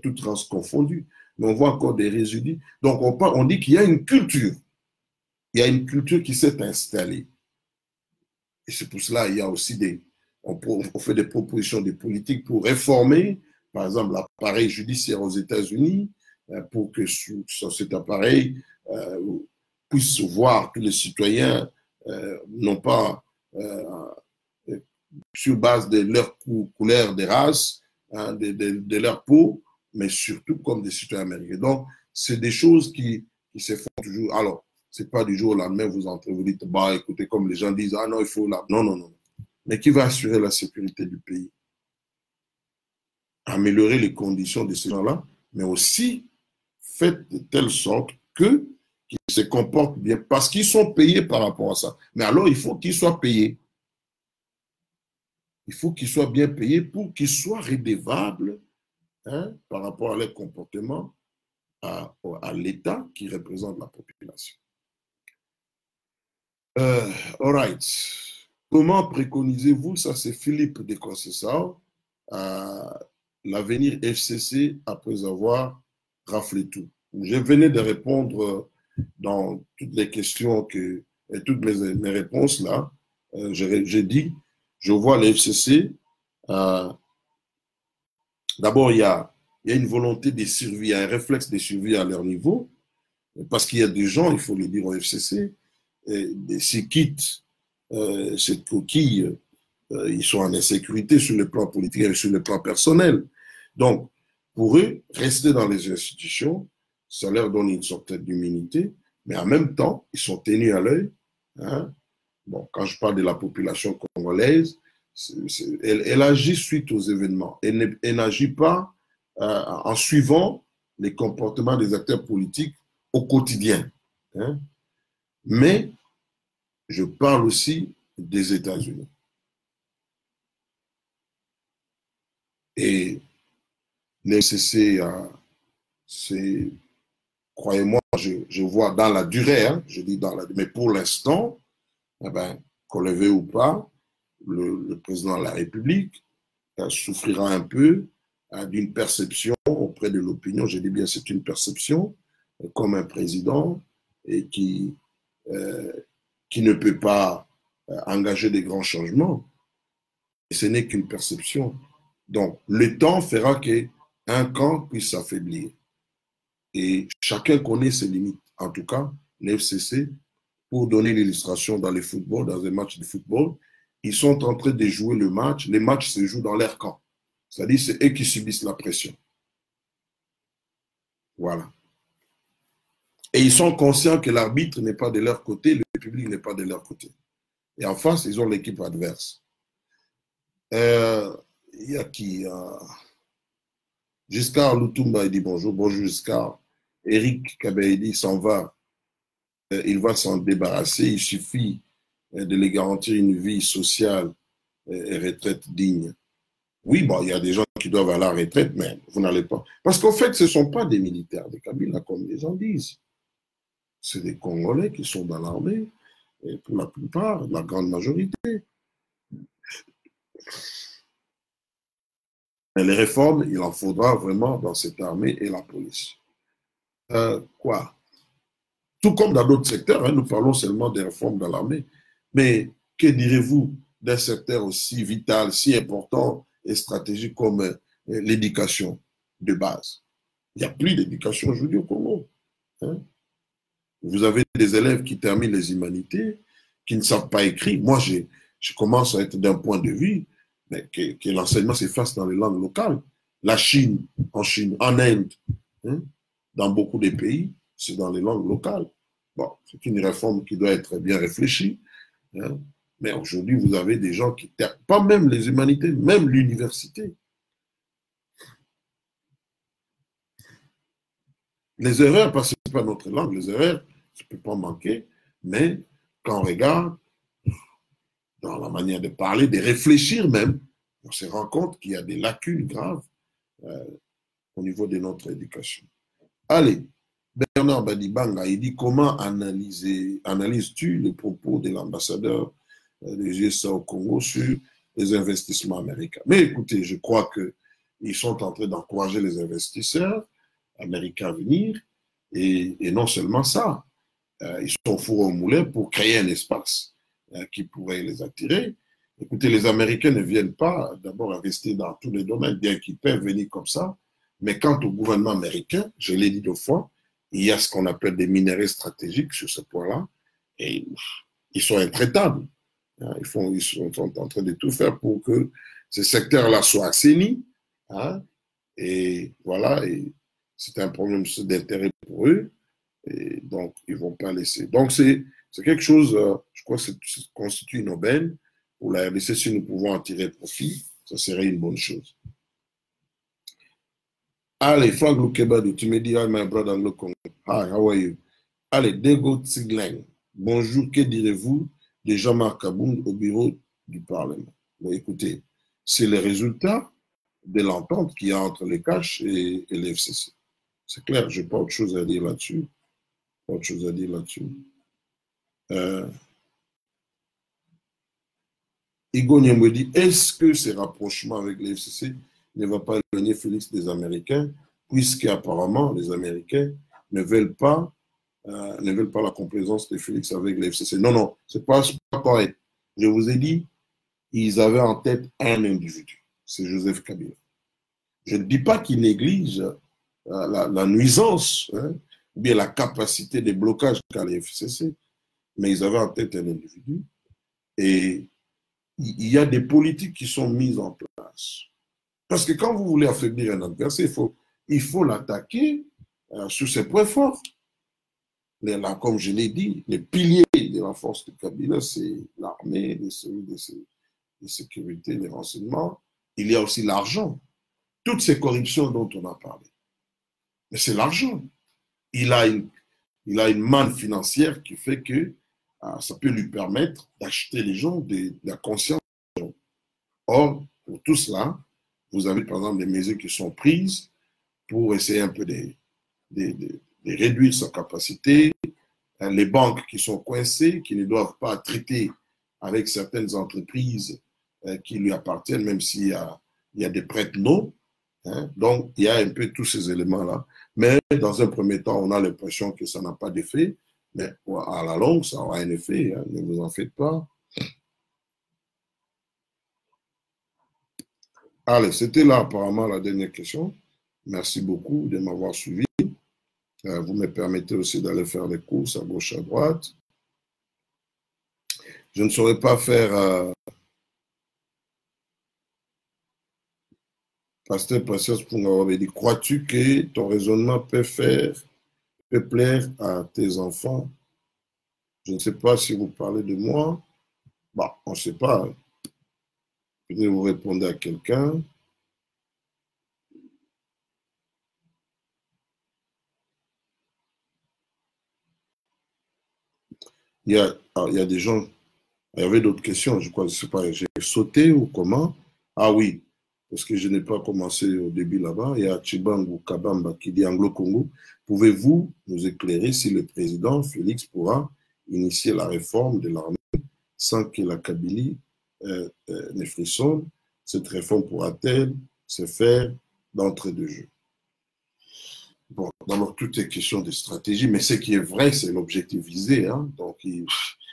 toutes races confondues. Mais on voit encore des résidus. Donc, on dit qu'il y a une culture. Il y a une culture qui s'est installée. Et c'est pour cela qu'il y a aussi on fait des propositions de politiques pour réformer, par exemple, l'appareil judiciaire aux États-Unis, pour que sur cet appareil puisse voir tous les citoyens, non pas sur base de leur couleur de race, hein, de leur peau, mais surtout comme des citoyens américains. Donc, c'est des choses qui se font toujours. Alors, ce n'est pas du jour au lendemain, vous entrez, vous dites, bah, écoutez, comme les gens disent, ah non, il faut là. Non, non, non. Mais qui va assurer la sécurité du pays? Améliorer les conditions de ces gens-là, mais aussi faites de telle sorte qu'ils se comportent bien, parce qu'ils sont payés par rapport à ça. Mais alors, il faut qu'ils soient payés. Il faut qu'ils soient bien payés pour qu'ils soient redevables par rapport à leur comportement à l'État qui représente la population. All right. Comment préconisez-vous, ça c'est Philippe de Concessao, l'avenir FCC après avoir raflé tout? Je venais de répondre dans toutes les questions et toutes mes réponses là. J'ai dit, je vois le FCC. D'abord, il y a une volonté de survie, il y a un réflexe de survie à leur niveau, parce qu'il y a des gens, il faut le dire au FCC, s'ils quittent cette coquille, ils sont en insécurité sur le plan politique et sur le plan personnel. Donc, pour eux, rester dans les institutions, ça leur donne une certaine d'humilité, mais en même temps, ils sont tenus à l'œil. Hein? Bon, quand je parle de la population congolaise, elle agit suite aux événements. Elle n'agit pas en suivant les comportements des acteurs politiques au quotidien. Hein? Mais je parle aussi des États-Unis. Et l'FCC, croyez-moi, je vois dans la durée, hein, je dis mais pour l'instant, eh ben, qu'on le veuille ou pas, le président de la République souffrira un peu d'une perception auprès de l'opinion, je dis bien c'est une perception, comme un président et qui ne peut pas engager des grands changements. Et ce n'est qu'une perception. Donc, le temps fera que un camp puisse s'affaiblir. Et chacun connaît ses limites. En tout cas, l'FCC, pour donner l'illustration dans le football, dans un match de football, ils sont en train de jouer le match. Les matchs se jouent dans leur camp. C'est-à-dire c'est eux qui subissent la pression. Voilà. Et ils sont conscients que l'arbitre n'est pas de leur côté, le public n'est pas de leur côté. Et en face, ils ont l'équipe adverse. Il y a qui Giscard Lutumba, il dit bonjour. Bonjour Giscard. Eric Kabeidi s'en va. Il va s'en débarrasser. Il suffit de les garantir une vie sociale et retraite digne. Oui, bon, il y a des gens qui doivent aller à la retraite, mais vous n'allez pas. Parce qu'en fait, ce ne sont pas des militaires de Kabila, comme les gens disent. C'est des Congolais qui sont dans l'armée, et pour la plupart, la grande majorité. Mais les réformes, il en faudra vraiment dans cette armée et la police. Quoi? Tout comme dans d'autres secteurs, hein, nous parlons seulement des réformes dans l'armée. Mais que direz-vous d'un secteur aussi vital, si important et stratégique comme l'éducation de base? Il n'y a plus d'éducation aujourd'hui au Congo. Hein? Vous avez des élèves qui terminent les humanités, qui ne savent pas écrire. Moi, je commence à être d'un point de vue mais que l'enseignement se fasse dans les langues locales. La Chine, en Inde, hein, dans beaucoup de pays, c'est dans les langues locales. Bon, c'est une réforme qui doit être bien réfléchie. Hein, mais aujourd'hui, vous avez des gens qui... Pas même les humanités, même l'université. Les erreurs, parce que ce n'est pas notre langue, les erreurs, ça ne peut pas manquer, mais quand on regarde dans la manière de parler, de réfléchir même, on se rend compte qu'il y a des lacunes graves au niveau de notre éducation. Allez, Bernard Badibanga, il dit comment analyses-tu les propos de l'ambassadeur des USA au Congo sur les investissements américains? Mais écoutez, je crois qu'ils sont en train d'encourager les investisseurs américains à venir et non seulement ça, ils sont fourrés au moulin pour créer un espace qui pourrait les attirer. Écoutez, les Américains ne viennent pas d'abord investir dans tous les domaines, bien qu'ils peuvent venir comme ça, mais quant au gouvernement américain, je l'ai dit deux fois, il y a ce qu'on appelle des minéraux stratégiques sur ce point-là, et ils sont intraitables. Ils sont en train de tout faire pour que ce secteur-là soit assaini, hein, et voilà, et c'est un problème d'intérêt pour eux, et donc ils ne vont pas laisser. Donc c'est quelque chose, je crois que ça constitue une aubaine pour la RDC. Si nous pouvons en tirer profit, ça serait une bonne chose. Allez, Frank Lukebadu, tu me dis, hi my brother in the Congo. Hi, how are you? Allez, Dego Tsigleng, bonjour, que direz-vous de Jean-Marc Abound au bureau du Parlement? Bon, écoutez, c'est le résultat de l'entente qu'il y a entre les CACH et les FCC. C'est clair, je n'ai pas autre chose à dire là-dessus. Pas autre chose à dire là-dessus. Igo me dit, est-ce que ces rapprochements avec les FCC ne vont pas éloigner Félix des Américains, puisqu'apparemment les Américains ne veulent pas la complaisance de Félix avec les FCC. Non, non, c'est pas correct. Je vous ai dit, ils avaient en tête un individu, c'est Joseph Kabila. Je ne dis pas qu'ils négligent la nuisance, hein, ou bien la capacité de blocage qu'a les FCC, mais ils avaient en tête un individu. Et il y a des politiques qui sont mises en place. Parce que quand vous voulez affaiblir un adversaire, il faut l'attaquer sur ses points forts. Là, comme je l'ai dit, les piliers de la force de Kabila, c'est l'armée, les services de sécurité, les renseignements. Il y a aussi l'argent. Toutes ces corruptions dont on a parlé. Mais c'est l'argent. Il a une manne financière qui fait que ça peut lui permettre d'acheter les gens de la conscience. Or, pour tout cela, vous avez par exemple des mesures qui sont prises pour essayer un peu de réduire sa capacité, les banques qui sont coincées, qui ne doivent pas traiter avec certaines entreprises qui lui appartiennent, même s'il y a des prêts non. Hein. Donc, il y a un peu tous ces éléments-là. Mais dans un premier temps, on a l'impression que ça n'a pas d'effet, mais à la longue, ça aura un effet, hein, ne vous en faites pas. Allez, c'était là apparemment la dernière question. Merci beaucoup de m'avoir suivi. Vous me permettez aussi d'aller faire des courses à gauche, à droite. Je ne saurais pas faire Pasteur Patience Pungawa dit, crois-tu que ton raisonnement peut plaire à tes enfants? Je ne sais pas si vous parlez de moi. Bon, on ne sait pas. Peut-être vous répondez à quelqu'un. Il y a des gens, il y avait d'autres questions, je crois, je ne sais pas, j'ai sauté ou comment? Ah oui, parce que je n'ai pas commencé au début là-bas. Il y a Chibangu Kabamba qui dit Anglo-Congo, pouvez-vous nous éclairer si le président Félix pourra initier la réforme de l'armée sans que la Kabylie ne frissonne? Cette réforme pourra-t-elle se faire d'entrée de jeu? Bon, d'abord, tout est question de stratégie, mais ce qui est vrai, c'est l'objectif visé. Hein? Donc, il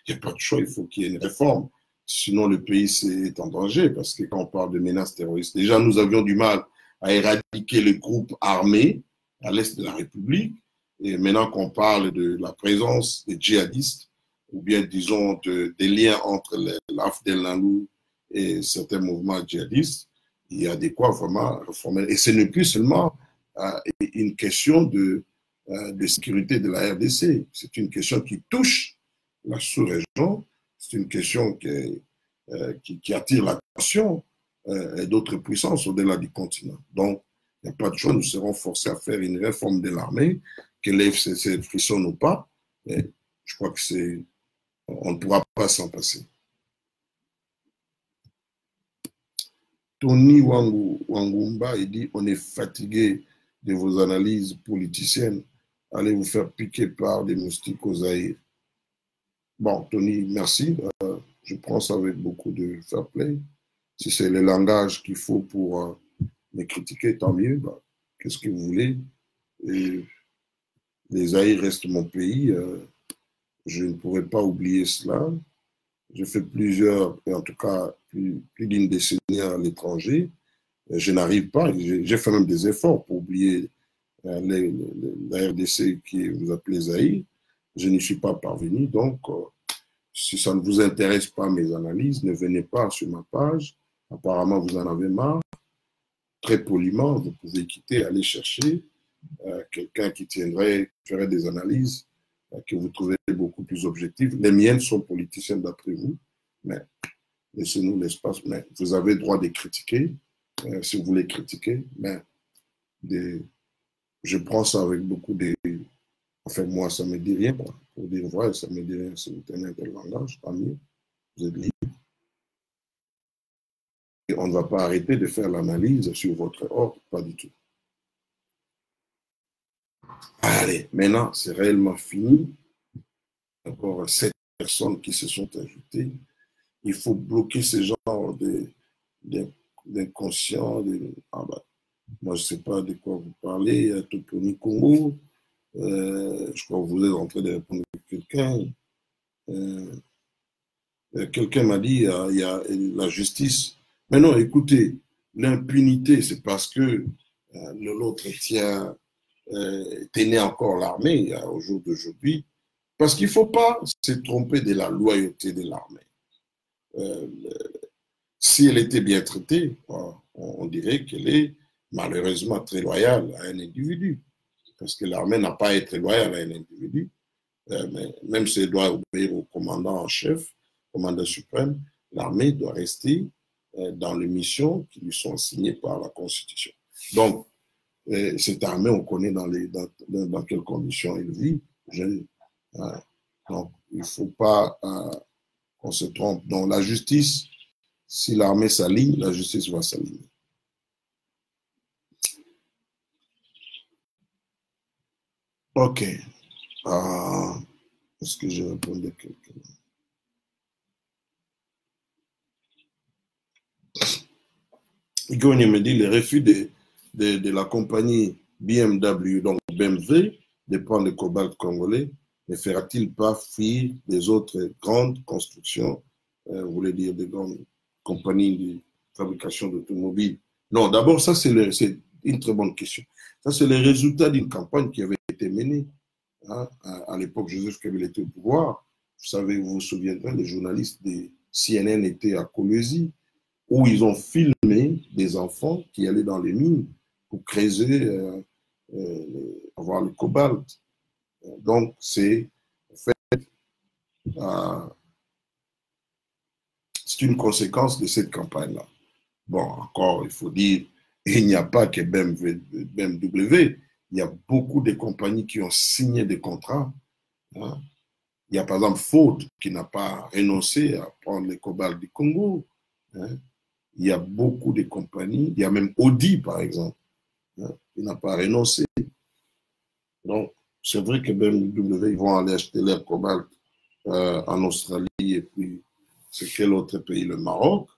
n'y a pas de choix, il faut qu'il y ait une réforme. Sinon, le pays est en danger, parce que quand on parle de menaces terroristes, déjà, nous avions du mal à éradiquer les groupes armés à l'est de la République. Et maintenant qu'on parle de la présence des djihadistes, ou bien, disons, des liens entre l'AFDEL et certains mouvements djihadistes, il y a des quoi vraiment réformer. Et ce n'est plus seulement une question de sécurité de la RDC. C'est une question qui touche la sous-région. C'est une question qui attire l'attention d'autres puissances au-delà du continent. Donc, il n'y a pas de choix. Nous serons forcés à faire une réforme de l'armée, que l'FCC frissonne ou pas. Et je crois que on ne pourra pas s'en passer. Tony Wangumba, il dit, on est fatigué de vos analyses politiciennes. Allez vous faire piquer par des moustiques au Zaïre. Bon, Tony, merci. Je prends ça avec beaucoup de fair play. Si c'est le langage qu'il faut pour me critiquer, tant mieux. Bah, qu'est-ce que vous voulez? Et les Zaïre restent mon pays. Je ne pourrais pas oublier cela. J'ai fait en tout cas plus d'une décennie à l'étranger. Je n'arrive pas, j'ai fait même des efforts pour oublier la RDC qui vous appelez Zaïre. Je n'y suis pas parvenu. Donc, si ça ne vous intéresse pas mes analyses, ne venez pas sur ma page. Apparemment, vous en avez marre. Très poliment, vous pouvez quitter, aller chercher quelqu'un qui ferait des analyses que vous trouvez beaucoup plus objectives. Les miennes sont politiciennes d'après vous, mais laissez-nous l'espace. Mais vous avez le droit de critiquer, si vous voulez critiquer, mais je prends ça avec beaucoup de... Enfin, moi, ça ne me dit rien. Pour dire vrai, ça ne me dit rien. Si vous tenez un langage, tant mieux. Vous êtes libre. Et on ne va pas arrêter de faire l'analyse sur votre ordre, pas du tout. Allez, maintenant, c'est réellement fini. Encore 7 personnes qui se sont ajoutées. Il faut bloquer ce genre d'inconscients. Ah bah, moi, je ne sais pas de quoi vous parlez. Il y a Toponi Congo. Je crois que vous êtes en train de répondre à quelqu'un. Quelqu'un m'a dit il y a la justice. Mais non, écoutez, l'impunité, c'est parce que l'autre tenait encore l'armée au jour d'aujourd'hui. Parce qu'il ne faut pas se tromper de la loyauté de l'armée. Si elle était bien traitée, on dirait qu'elle est malheureusement très loyale à un individu. Parce que l'armée n'a pas à être loyale à un individu. Mais même si elle doit obéir au commandant en chef, commandant suprême, l'armée doit rester dans les missions qui lui sont assignées par la Constitution. Donc, cette armée, on connaît dans quelles conditions elle vit. Donc, il ne faut pas qu'on se trompe. Donc, la justice, si l'armée s'aligne, la justice va s'aligner. OK. Est-ce que je réponds à quelqu'un? Igoni me dit le refus de la compagnie BMW, donc BMW, de prendre le cobalt congolais, ne fera-t-il pas fuir les autres grandes constructions, vous voulez dire des grandes compagnies de fabrication d'automobiles? Non, d'abord, ça c'est une très bonne question. Ça, c'est le résultat d'une campagne qui avait été menée. Hein, à l'époque, Joseph Kabila était au pouvoir. Vous savez, vous vous souviendrez, les journalistes de CNN étaient à Kolwezi, où ils ont filmé des enfants qui allaient dans les mines pour creuser, avoir le cobalt. Donc, c'est une conséquence de cette campagne-là. Bon, encore, il faut dire, il n'y a pas que BMW, il y a beaucoup de compagnies qui ont signé des contrats. Hein. Il y a par exemple Ford qui n'a pas renoncé à prendre le cobalt du Congo. Hein. Il y a beaucoup de compagnies, il y a même Audi par exemple, hein, qui n'a pas renoncé. Donc, c'est vrai que BMW, ils vont aller acheter leur cobalt en Australie et puis c'est quel autre pays, le Maroc.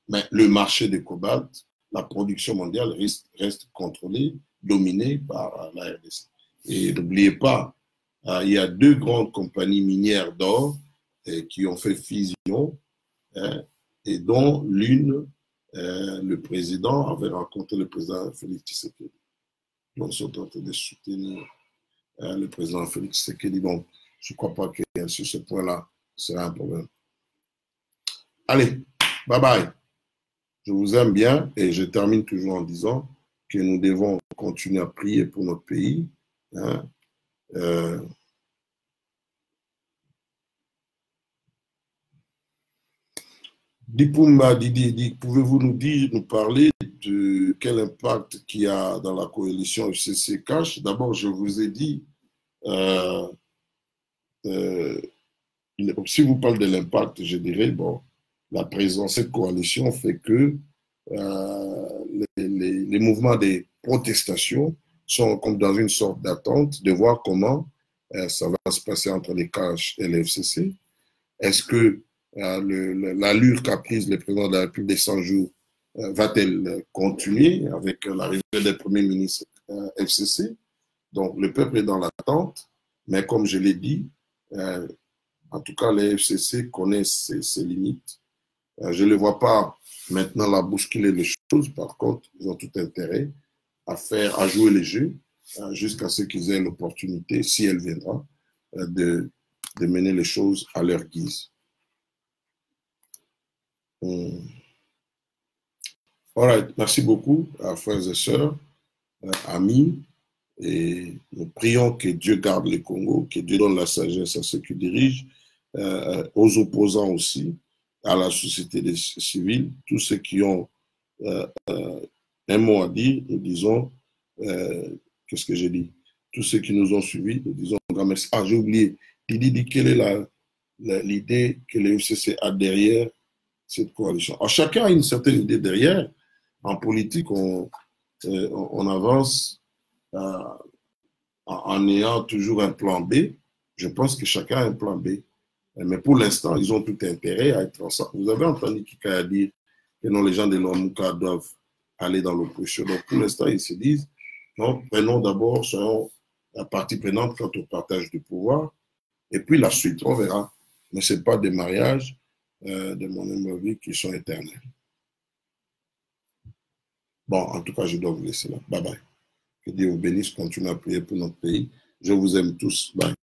Mais le marché du cobalt, la production mondiale reste contrôlée, dominée par la RDC. Et n'oubliez pas, il y a 2 grandes compagnies minières d'or qui ont fait fusion, et dont l'une, le président avait rencontré le président Félix Tshisekedi. Donc, ils sont en train de soutenir le président Félix Tshisekedi. Donc, je ne crois pas que sur ce point-là, ce sera un problème. Allez, bye bye. Je vous aime bien et je termine toujours en disant que nous devons continuer à prier pour notre pays. Hein. Dipumba Didi, pouvez-vous nous parler de quel impact qu'il y a dans la coalition FCC-CACH? D'abord, je vous ai dit, si vous parlez de l'impact, je dirais, bon, la présence de cette coalition fait que les mouvements de protestation sont comme dans une sorte d'attente de voir comment ça va se passer entre les CACH et les FCC. Est-ce que l'allure qu'a prise le président de la République des 100 jours va-t-elle continuer avec l'arrivée des premiers ministres FCC? Donc, le peuple est dans l'attente, mais comme je l'ai dit, en tout cas, les FCC connaissent ses limites. Je ne les vois pas maintenant la bousculer les choses. Par contre, ils ont tout intérêt à jouer les jeux jusqu'à ce qu'ils aient l'opportunité, si elle viendra, de mener les choses à leur guise. All right. Merci beaucoup, frères et sœurs, amis. Et nous prions que Dieu garde le Congo, que Dieu donne la sagesse à ceux qui dirigent, aux opposants aussi, à la société civile, tous ceux qui ont un mot à dire, nous disons, qu'est-ce que j'ai dit? Tous ceux qui nous ont suivis, nous disons grand merci. Ah, j'ai oublié. Didi dit quelle est l'idée que le FCC a derrière cette coalition. Alors, chacun a une certaine idée derrière. En politique, on avance en ayant toujours un plan B. Je pense que chacun a un plan B. Mais pour l'instant, ils ont tout intérêt à être ensemble. Vous avez entendu Kika dire que non, les gens de l'Omouka doivent aller dans l'opposition. Donc, pour l'instant, ils se disent, non, prenons d'abord, soyons la partie prenante quant au partage du pouvoir. Et puis, la suite, on verra. Mais ce n'est pas des mariages, de mon avis, qui sont éternels. Bon, en tout cas, je dois vous laisser là. Bye bye. Que Dieu vous bénisse. Continuez à prier pour notre pays. Je vous aime tous. Bye.